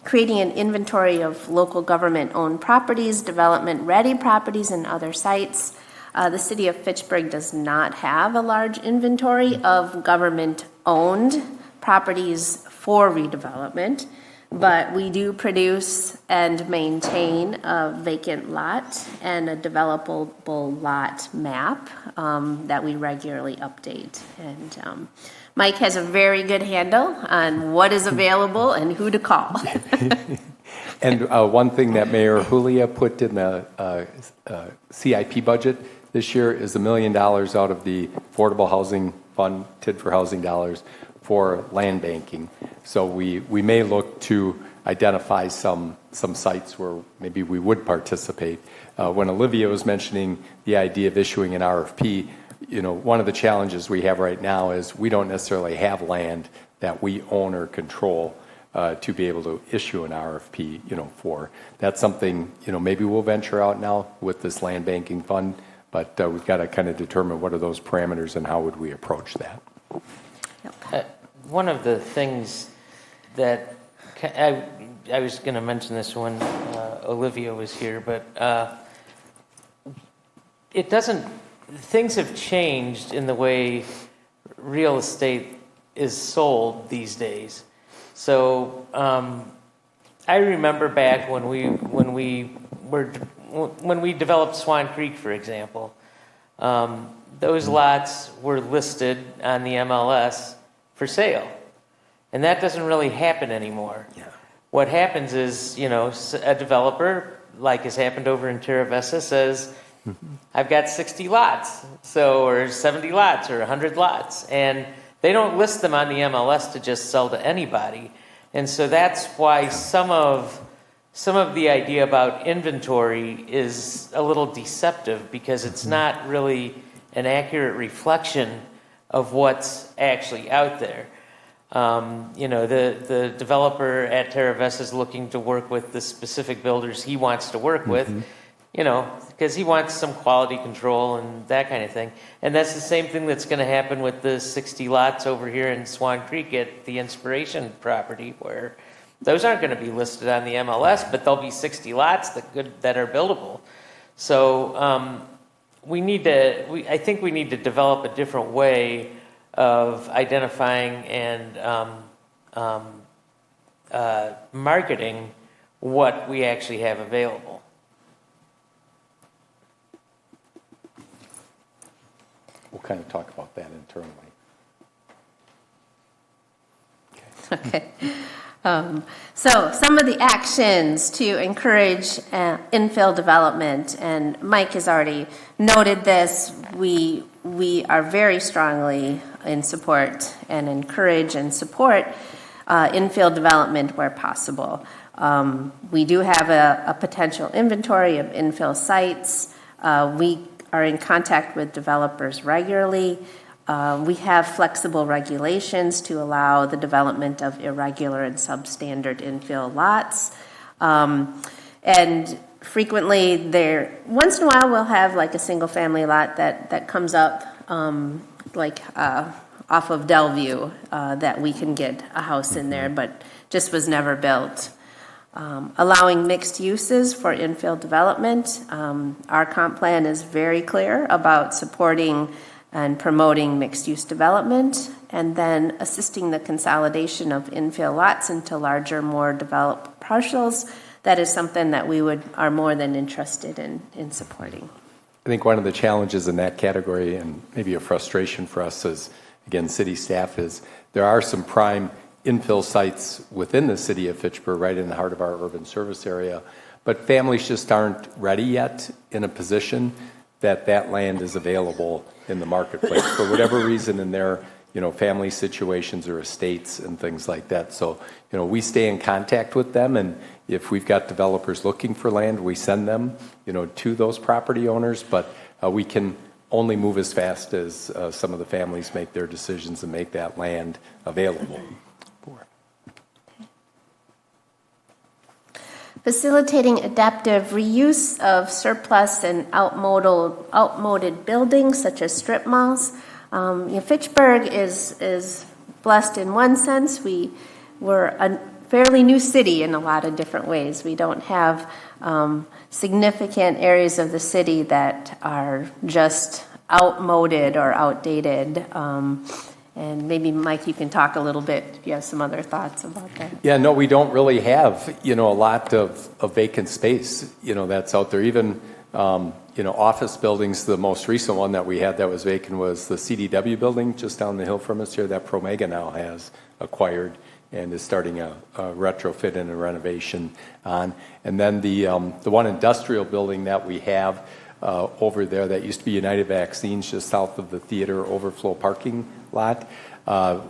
Creating an inventory of local government-owned properties, development-ready properties, and other sites. The city of Fitchburg does not have a large inventory of government-owned properties for redevelopment, but we do produce and maintain a vacant lot and a developable lot map that we regularly update. And Mike has a very good handle on what is available and who to call. And one thing that Mayor Julia put in the CIP budget this year is $1 million out of the Affordable Housing Fund, TID for housing dollars, for land banking. So we may look to identify some sites where maybe we would participate. When Olivia was mentioning the idea of issuing an RFP, one of the challenges we have right now is we don't necessarily have land that we own or control to be able to issue an RFP, for. That's something, maybe we'll venture out now with this land banking fund, but we've got to kind of determine what are those parameters and how would we approach that. One of the things that I was going to mention this when Olivia was here, but it doesn't. Things have changed in the way real estate is sold these days. So I remember back when we developed Swan Creek, for example. Those lots were listed on the MLS for sale, and that doesn't really happen anymore. Yeah. What happens is, a developer, like has happened over in Terra Vista, says, I've got 60 lots, or 70 lots, or 100 lots, and they don't list them on the MLS to just sell to anybody. And so that's why some of the idea about inventory is a little deceptive, because it's not really an accurate reflection of what's actually out there. The developer at Terra Vista is looking to work with the specific builders he wants to work with, because he wants some quality control and that kind of thing. And that's the same thing that's going to happen with the 60 lots over here in Swan Creek at the Inspiration property, where those aren't going to be listed on the MLS, but there'll be 60 lots that are buildable. So I think we need to develop a different way of identifying and marketing what we actually have available. We'll kind of talk about that internally. Okay. So some of the actions to encourage infill development, and Mike has already noted this, we are very strongly in support and encourage and support infill development where possible. We do have a potential inventory of infill sites. We are in contact with developers regularly. We have flexible regulations to allow the development of irregular and substandard infill lots. And frequently once in a while we'll have like a single family lot that comes up off of Delview that we can get a house in there, but just was never built. Allowing mixed uses for infill development. Our comp plan is very clear about supporting and promoting mixed-use development, and then assisting the consolidation of infill lots into larger, more developed parcels. That is something that we are more than interested in supporting. I think one of the challenges in that category, and maybe a frustration for us as, again, city staff, is there are some prime infill sites within the city of Fitchburg, right in the heart of our urban service area, but families just aren't ready yet in a position that land is available in the marketplace for whatever reason in their family situations or estates and things like that. So, we stay in contact with them, and if we've got developers looking for land, we send them, to those property owners, but we can only move as fast as some of the families make their decisions and make that land available. Facilitating adaptive reuse of surplus and outmoded buildings such as strip malls. Fitchburg is blessed in one sense. We're a fairly new city in a lot of different ways. We don't have significant areas of the city that are just outmoded or outdated. And maybe, Mike, you can talk a little bit if you have some other thoughts about that. Yeah, no, we don't really have, a lot of vacant space, that's out there. Even, office buildings, the most recent one that we had that was vacant was the CDW building just down the hill from us here that Promega now has acquired and is starting a retrofit and a renovation on. And then the one industrial building that we have over there that used to be United Vaccines just south of the theater overflow parking lot.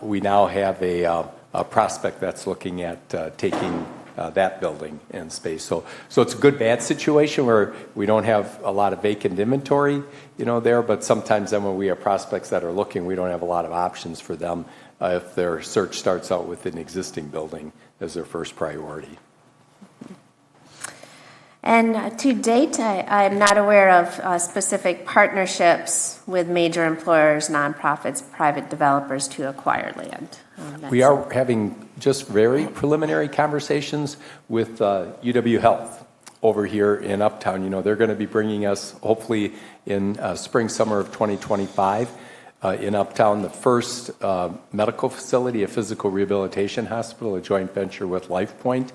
We now have a prospect that's looking at taking that building and space. So it's a good bad situation where we don't have a lot of vacant inventory, there, but sometimes then when we have prospects that are looking, we don't have a lot of options for them if their search starts out with an existing building as their first priority. And to date, I'm not aware of specific partnerships with major employers, nonprofits, private developers to acquire land. We are having just very preliminary conversations with UW Health over here in Uptown. They're going to be bringing us, hopefully in spring, summer of 2025, in Uptown, the first medical facility, a physical rehabilitation hospital, a joint venture with LifePoint.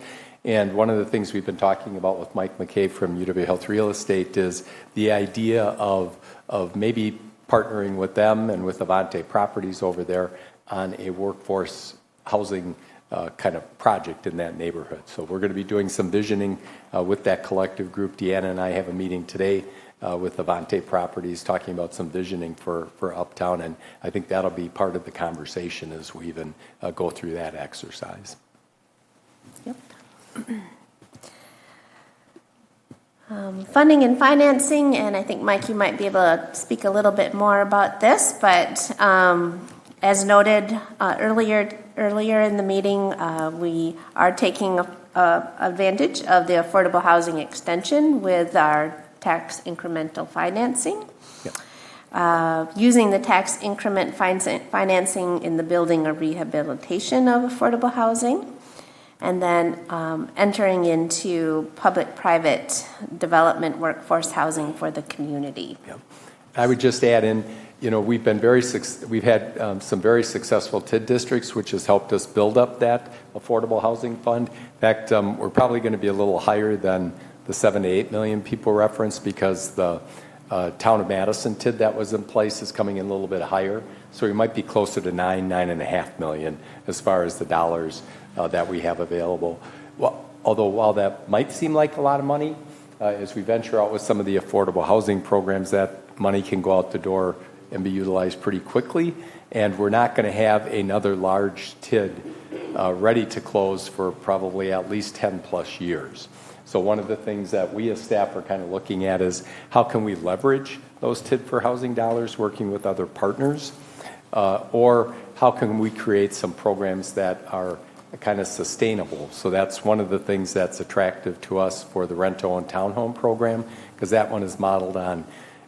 And one of the things we've been talking about with Mike McKay from UW Health Real Estate is the idea of maybe partnering with them and with Avante Properties over there on a workforce housing kind of project in that neighborhood. So we're going to be doing some visioning with that collective group. Deanna and I have a meeting today with Avante Properties talking about some visioning for Uptown, and I think that'll be part of the conversation as we even go through that exercise. Yep. Funding and financing, and I think, Mike, you might be able to speak a little bit more about this, but as noted earlier in the meeting, we are taking advantage of the affordable housing extension with our tax incremental financing. Yep. Using the tax increment financing in the building or rehabilitation of affordable housing. And then entering into public-private development workforce housing for the community. Yep. I would just add in, we've had some very successful TID districts, which has helped us build up that affordable housing fund. In fact, we're probably going to be a little higher than the 7 to 8 million people referenced because the town of Madison TID that was in place is coming in a little bit higher. So we might be closer to 9.5 million as far as the dollars that we have available. Well, although while that might seem like a lot of money, as we venture out with some of the affordable housing programs, that money can go out the door and be utilized pretty quickly. And we're not going to have another large TID ready to close for probably at least 10 plus years. So one of the things that we as staff are kind of looking at is how can we leverage those TID for housing dollars working with other partners, or how can we create some programs that are kind of sustainable. So that's one of the things that's attractive to us for the rent-to-own townhome program, because that one is modeled on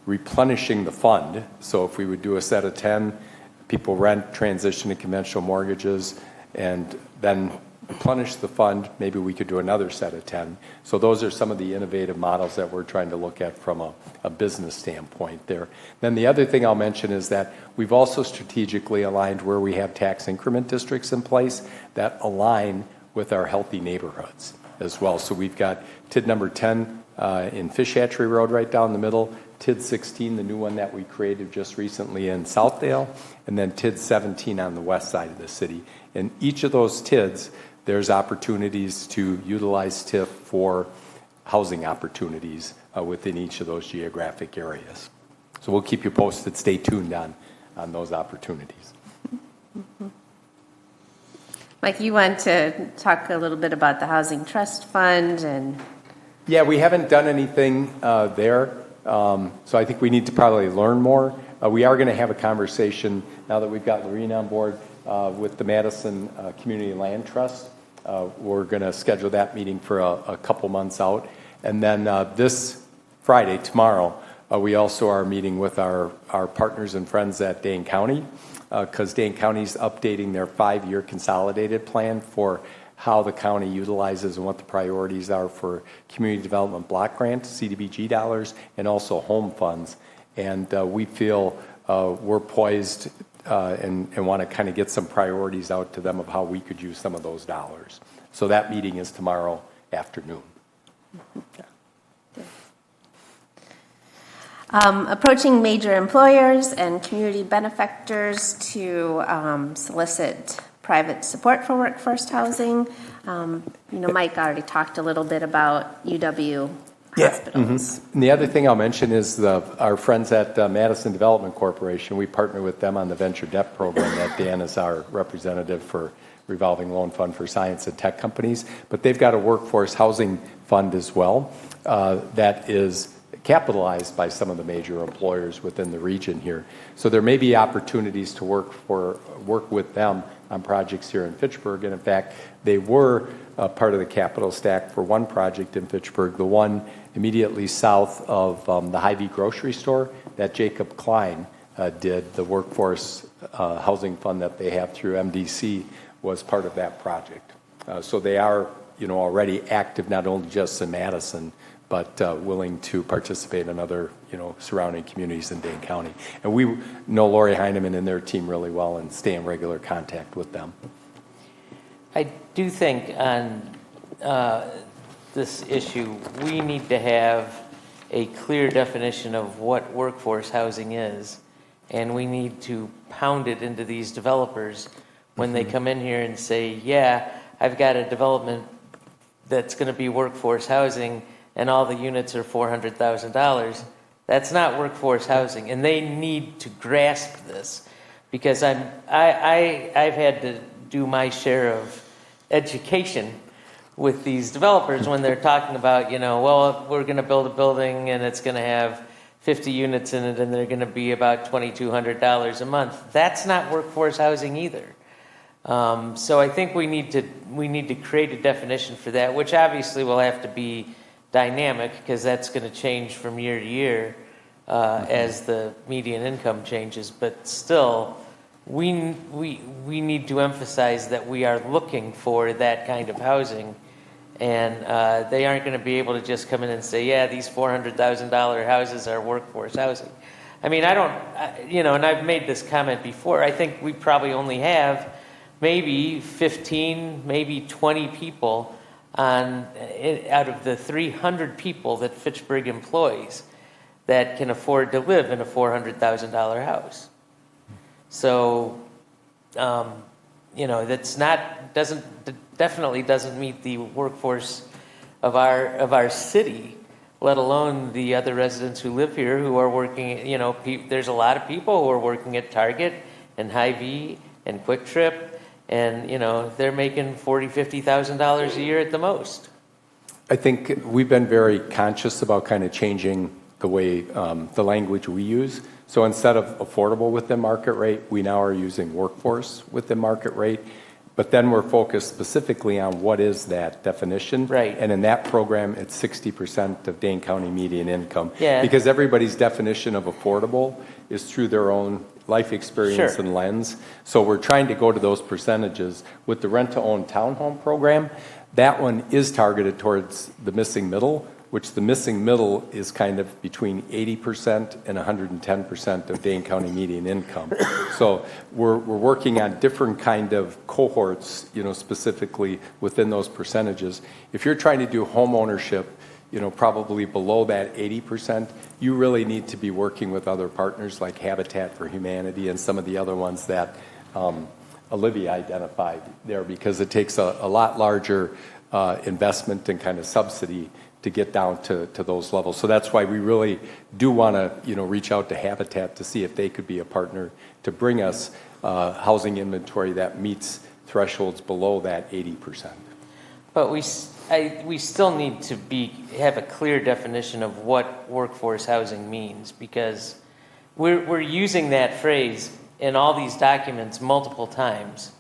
replenishing the fund. So if we would do a set of 10, people rent, transition to conventional mortgages, and then replenish the fund, maybe we could do another set of 10. So those are some of the innovative models that we're trying to look at from a business standpoint there. Then the other thing I'll mention is that we've also strategically aligned where we have tax increment districts in place that align with our healthy neighborhoods as well. So we've got TID number 10 in Fish Hatchery Road right down the middle, TID 16, the new one that we created just recently in Southdale, and then TID 17 on the west side of the city. In each of those TIDs, there's opportunities to utilize TIF for housing opportunities within each of those geographic areas. So we'll keep you posted. Stay tuned on those opportunities. Mike, you want to talk a little bit about the Housing Trust Fund and... Yeah, we haven't done anything there. So I think we need to probably learn more. We are going to have a conversation now that we've got Lorene on board with the Madison Community Land Trust. We're going to schedule that meeting for a couple months out. And then this Friday, tomorrow, we also are meeting with our partners and friends at Dane County because Dane County's updating their 5-year consolidated plan for how the county utilizes and what the priorities are for community development block grants, CDBG dollars, and also home funds. And we feel we're poised and want to kind of get some priorities out to them of how we could use some of those dollars. So that meeting is tomorrow afternoon. Yeah. Approaching major employers and community benefactors to solicit private support for workforce housing. Mike already talked a little bit about UW hospitals. And the other thing I'll mention is our friends at Madison Development Corporation. We partner with them on the venture debt program that Dan is our representative for revolving loan fund for science and tech companies. But they've got a workforce housing fund as well that is capitalized by some of the major employers within the region here. So there may be opportunities to work with them on projects here in Fitchburg. And in fact, they were part of the capital stack for one project in Fitchburg, the one immediately south of the Hy-Vee grocery store that Jacob Klein did. The workforce housing fund that they have through MDC was part of that project. So they are, already active not only just in Madison, but willing to participate in other, surrounding communities in Dane County. And we know Lori Heineman and their team really well and stay in regular contact with them. I do think on this issue, we need to have a clear definition of what workforce housing is, and we need to pound it into these developers when they come in here and say, yeah, I've got a development that's going to be workforce housing, and all the units are $400,000. That's not workforce housing, and they need to grasp this, because I've had to do my share of education with these developers when they're talking about, well, we're going to build a building and it's going to have 50 units in it and they're going to be about $2,200 a month. That's not workforce housing either. So I think we need to create a definition for that, which obviously will have to be dynamic because that's going to change from year to year as the median income changes. But still, we need to emphasize that we are looking for that kind of housing, and they aren't going to be able to just come in and say, yeah, these $400,000 houses are workforce housing. I mean, and I've made this comment before, I think we probably only have maybe 15, maybe 20 people out of the 300 people that Fitchburg employs that can afford to live in a $400,000 house. So, that's definitely doesn't meet the workforce of our city, let alone the other residents who live here who are working. There's a lot of people who are working at Target and Hy-Vee and Quick Trip, and they're making $40,000, $50,000 a year at the most. I think we've been very conscious about kind of changing the way the language we use. So instead of affordable within market rate, we now are using workforce within market rate. But then we're focused specifically on what is that definition. Right. And in that program, it's 60% of Dane County median income. Yeah. Because everybody's definition of affordable is through their own life experience Sure. and lens. So we're trying to go to those percentages. With the rent-to-own townhome program, that one is targeted towards the missing middle, which the missing middle is kind of between 80% and 110% of Dane County median income. So we're working on different kind of cohorts, specifically within those percentages. If you're trying to do home ownership, probably below that 80%, you really need to be working with other partners like Habitat for Humanity and some of the other ones that Olivia identified there, because it takes a lot larger investment and kind of subsidy to get down to those levels. So that's why we really do want to, reach out to Habitat to see if they could be a partner to bring us housing inventory that meets thresholds below that 80%. But we still need to have a clear definition of what workforce housing means, because we're using that phrase in all these documents multiple times.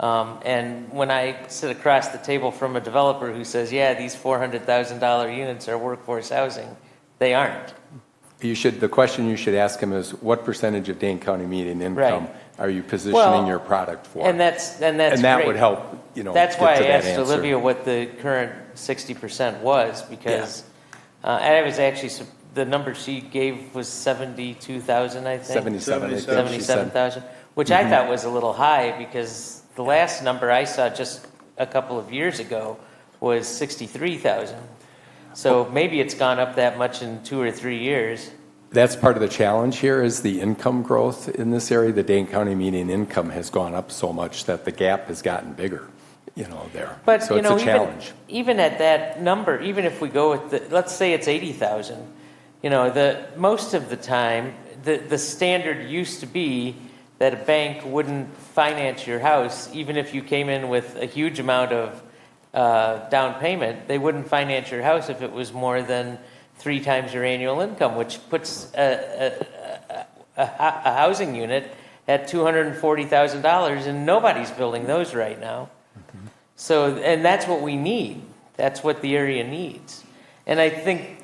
And when I sit across the table from a developer who says, yeah, these $400,000 units are workforce housing, they aren't. The question you should ask him is, what percentage of Dane County median income Right. are you positioning your product for? And that's and that great. would help, That's get why to I that asked answer. Olivia what the current 60% was, because and I was actually, the number she gave was 72,000, I think. 77. I think she said. 77,000, which I thought was a little high, because the last number I saw just a couple of years ago was 63,000. So maybe it's gone up that much in 2 or 3 years. That's part of the challenge here is the income growth in this area. The Dane County median income has gone up so much that the gap has gotten bigger, there. But, so it's a challenge. Even at that number, even if we go with, let's say it's 80,000, most of the time, the standard used to be that a bank wouldn't finance your house, even if you came in with a huge amount of down payment. They wouldn't finance your house if it was more than 3 times your annual income, which puts a housing unit at $240,000, and nobody's building those right now. Mm-hmm. So, and that's what we need. That's what the area needs. And I think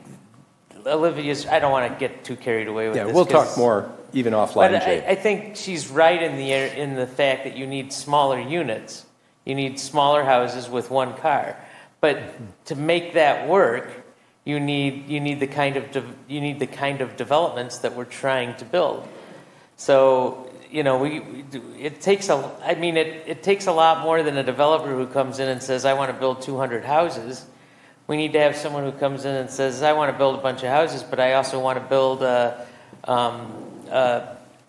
Olivia's, I don't want to get too carried away with this. Yeah, we'll talk more even offline, But Jay. I think she's right in the fact that you need smaller units. You need smaller houses with one car. But to make that work, you need the kind of developments that we're trying to build. So it takes a lot more than a developer who comes in and says, I want to build 200 houses. We need to have someone who comes in and says, I want to build a bunch of houses, but I also want to build a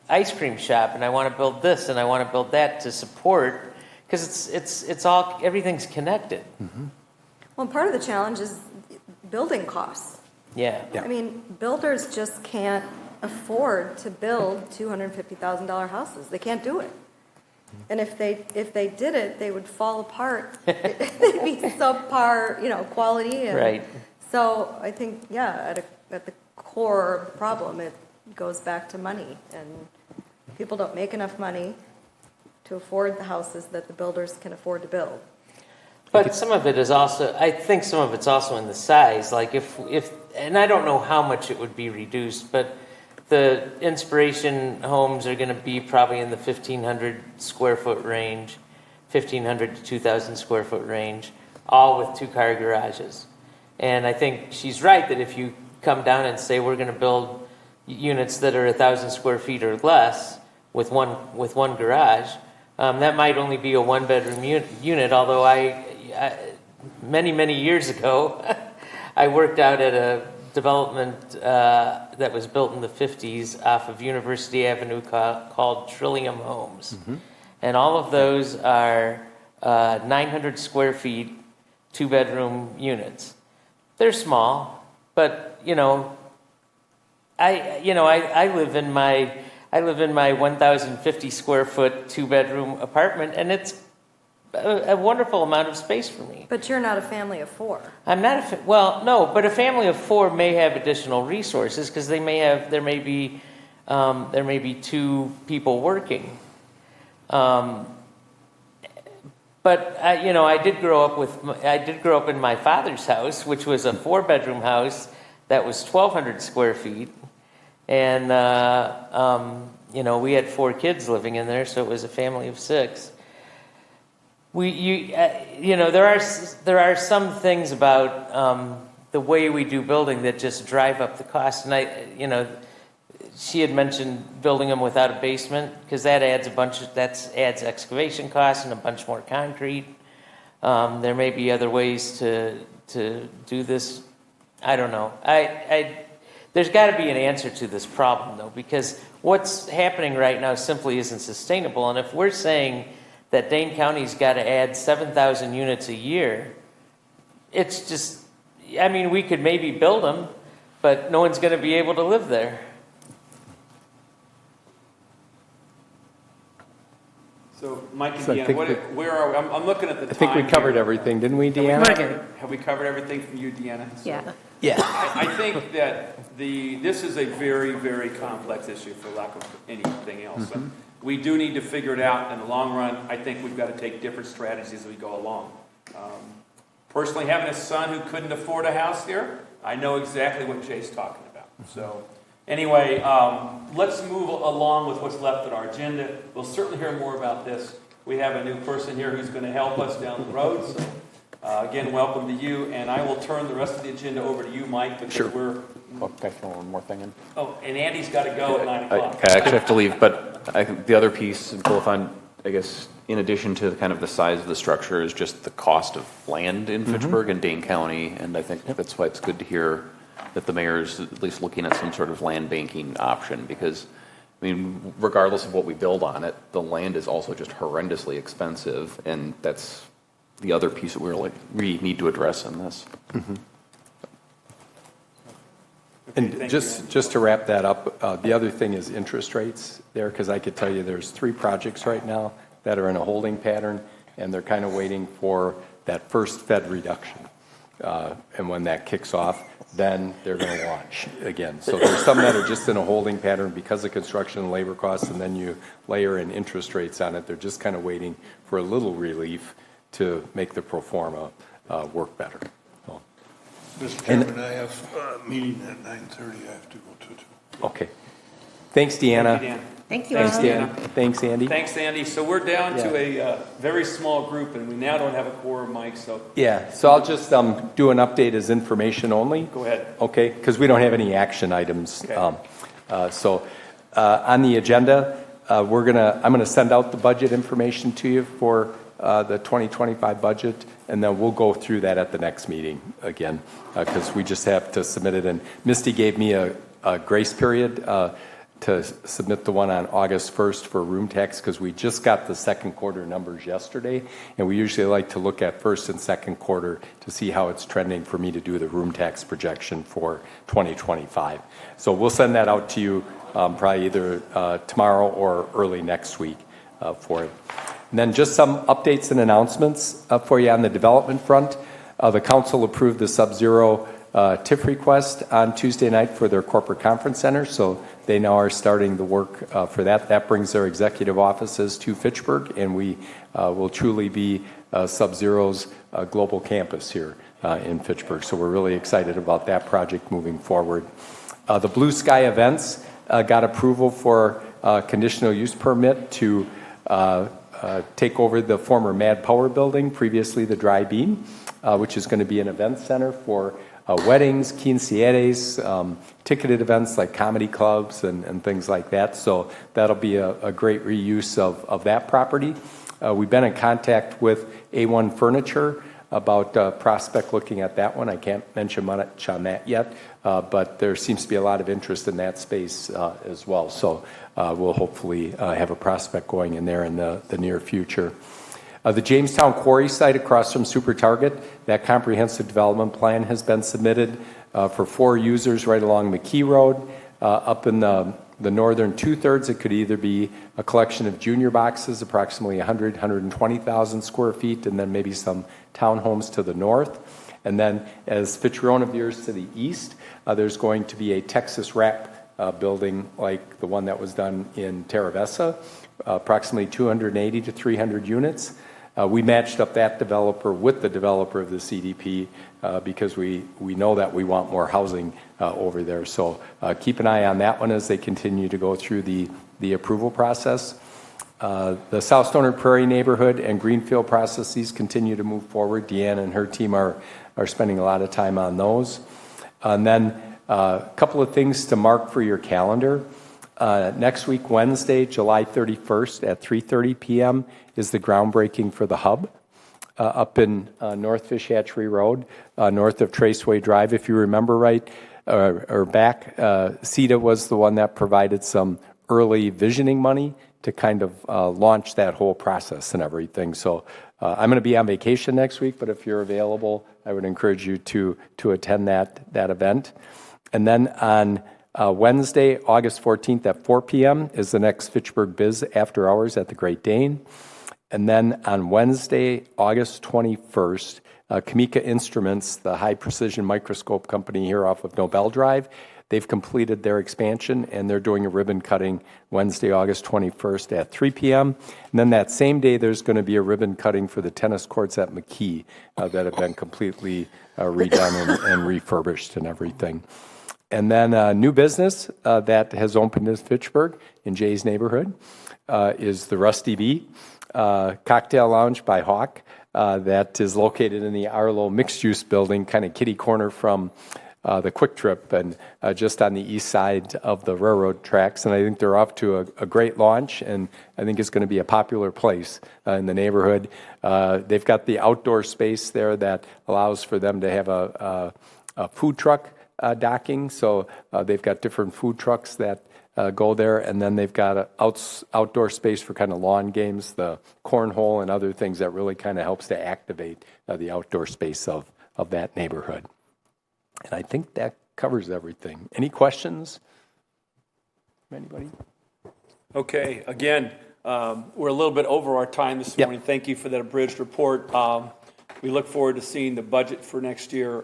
ice cream shop, and I want to build this, and I want to build that to support, because it's all, everything's connected. Mm-hmm. Well, part of the challenge is building costs. Yeah. I mean, builders just can't afford to build $250,000 houses. They can't do it. And if they did it, they would fall apart. They'd be subpar, quality. And Right. So I think, at the core of the problem, it goes back to money, and people don't make enough money to afford the houses that the builders can afford to build. But some of it is also, I think some of it's also in the size. Like if, and I don't know how much it would be reduced, but the Inspiration homes are going to be probably in the 1,500 square foot range, 1,500 to 2,000 square foot range, all with 2-car garages. And I think she's right that if you come down and say we're going to build units that are 1,000 square feet or less with one garage, that might only be a 1-bedroom unit. Although I many years ago, I worked out at a development that was built in the 50s off of University Avenue called Trillium Homes. Mm-hmm. And all of those are 900 square feet, 2-bedroom units. They're small, but I live in my 1,050 square foot 2-bedroom apartment, and it's a wonderful amount of space for me. But you're not a family of 4. I'm not no, but a family of 4 may have additional resources because there may be 2 people working. But I did grow up in my father's house, which was a 4-bedroom house that was 1,200 square feet, and we had 4 kids living in there, so it was a family of 6. There are some things about the way we do building that just drive up the cost. And she had mentioned building them without a basement because that adds adds excavation costs and a bunch more concrete. There may be other ways to do this. I don't know. There's got to be an answer to this problem though, because what's happening right now simply isn't sustainable. And if we're saying that Dane County's got to add 7,000 units a year, it's just, we could maybe build them, but no one's going to be able to live there. So, Mike and So I Deanna, think where are we? I'm looking at the time. I think we covered here. everything, didn't we, Deanna? Have we covered everything from you, Deanna? Yeah. Yeah. I think that this is a very, very complex issue, for lack of anything else. And we do need to figure it out in the long run. I think we've got to take different strategies as we go along. Personally, having a son who couldn't afford a house here, I know exactly what Jay's talking about. So anyway, let's move along with what's left on our agenda. We'll certainly hear more about this. We have a new person here who's going to help us down the road. So again, welcome to you. And I will turn the rest of the agenda over to you, Mike, because Sure. we're... Oh, can I throw one more thing in? Oh, and Andy's got to go at 9 o'clock. I actually have to leave, but I think the other piece, both on, I guess, in addition to kind of the size of the structure, is just the cost of land in Fitchburg and Dane County. And I think that's why it's good to hear that the mayor's at least looking at some sort of land banking option, because, regardless of what we build on it, the land is also just horrendously expensive, and that's the other piece that we need to address in this. And just to wrap that up, the other thing is interest rates there, because I could tell you there's 3 projects right now that are in a holding pattern, and they're kind of waiting for that first Fed reduction. And when that kicks off, then they're going to launch again. So there's some that are just in a holding pattern because of construction and labor costs, and then you layer in interest rates on it. They're just kind of waiting for a little relief to make the pro forma work better. So. Mr. Chairman, I have a meeting at 9:30 I have to go to. Okay. Thanks, Deanna. Thank you, Dan. Thank you Thanks, all. Dan. Thanks, Andy. Thanks, Andy. So we're down to a very small group, and we now don't have a quorum, Mike, so Yeah, so I'll just do an update as information only. go ahead. Okay, because we don't have any action items. Okay. On the agenda, I'm gonna send out the budget information to you for the 2025 budget, and then we'll go through that at the next meeting again, because we just have to submit it. And Misty gave me a grace period to submit the one on August 1st for room tax, because we just got the second quarter numbers yesterday, and we usually like to look at first and second quarter to see how it's trending for me to do the room tax projection for 2025. So we'll send that out to you probably either tomorrow or early next week for it. And then just some updates and announcements for you on the development front. The council approved the Sub-Zero TIF request on Tuesday night for their corporate conference center, so they now are starting the work for that. That brings their executive offices to Fitchburg, and we will truly be Sub-Zero's global campus here in Fitchburg. So we're really excited about that project moving forward. The Blue Sky Events got approval for conditional use permit to take over the former Mad Power building, previously the Dry Bean, which is going to be an event center for weddings, quinceañeras, ticketed events like comedy clubs and things like that. So that'll be a great reuse of that property. We've been in contact with A1 Furniture about prospect looking at that one. I can't mention much on that yet, but there seems to be a lot of interest in that space as well. So we'll hopefully have a prospect going in there in the near future. The Jamestown Quarry site across from Super Target, that comprehensive development plan has been submitted for 4 users right along McKee Road. Up in the northern 2/3, it could either be a collection of junior boxes, approximately 120,000 square feet, and then maybe some townhomes to the north. And then as Fitcherona veers to the east, there's going to be a Texas wrap building like the one that was done in Terravesa, approximately 280 to 300 units. We matched up that developer with the developer of the CDP because we know that we want more housing over there. So keep an eye on that one as they continue to go through the approval process. The South Stoner Prairie neighborhood and Greenfield processes continue to move forward. Deanna and her team are spending a lot of time on those. And then a couple of things to mark for your calendar. Next week, Wednesday, July 31st at 3:30 p.m. is the groundbreaking for the hub up in North Fish Hatchery Road, north of Traceway Drive. If you remember right, or back, CETA was the one that provided some early visioning money to kind of launch that whole process and everything. So I'm going to be on vacation next week, but if you're available, I would encourage you to attend that event. And then on Wednesday, August 14th at 4 p.m. is the next Fitchburg Biz After Hours at the Great Dane. And then on Wednesday, August 21st, Kamika Instruments, the high-precision microscope company here off of Nobel Drive, they've completed their expansion, and they're doing a ribbon cutting Wednesday, August 21st at 3 p.m. And then that same day, there's going to be a ribbon cutting for the tennis courts at McKee that have been completely redone and refurbished and everything. And then new business that has opened in Fitchburg in Jay's neighborhood is the Rusty Bee Cocktail Lounge by Hawk that is located in the Arlo mixed-use building, kind of kitty corner from the Quick Trip and just on the east side of the railroad tracks. And I think they're off to a great launch, and I think it's going to be a popular place in the neighborhood. They've got the outdoor space there that allows for them to have a food truck docking. So they've got different food trucks that go there, and then they've got an outdoor space for kind of lawn games, the cornhole and other things that really kind of helps to activate the outdoor space of that neighborhood. And I think that covers everything. Any questions from anybody? Okay, again, we're a little bit over our time this morning. Thank you for that abridged report. We look forward to seeing the budget for next year.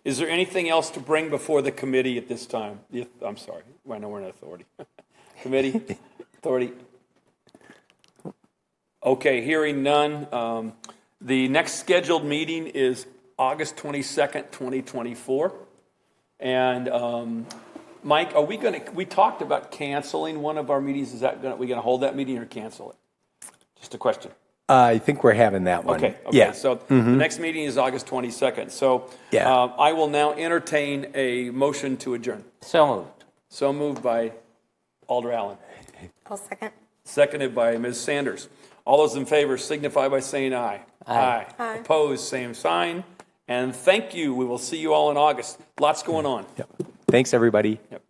Is there anything else to bring before the committee at this time? I'm sorry, I know we're not authority. Committee, authority. Okay, hearing none. The next scheduled meeting is August 22nd, 2024. And Mike, are we talked about canceling one of our meetings. Is that we going to hold that meeting or cancel it? Just a question. I think we're having that one. Okay. Yeah. So the next meeting is August 22nd. So I will now entertain a motion to adjourn. So moved. So moved by Alder Allen. I'll second. Seconded by Ms. Sanders. All those in favor signify by saying aye. Aye. Aye. Opposed, same sign. And thank you. We will see you all in August. Lots going on. Yep. Thanks, everybody. Yep.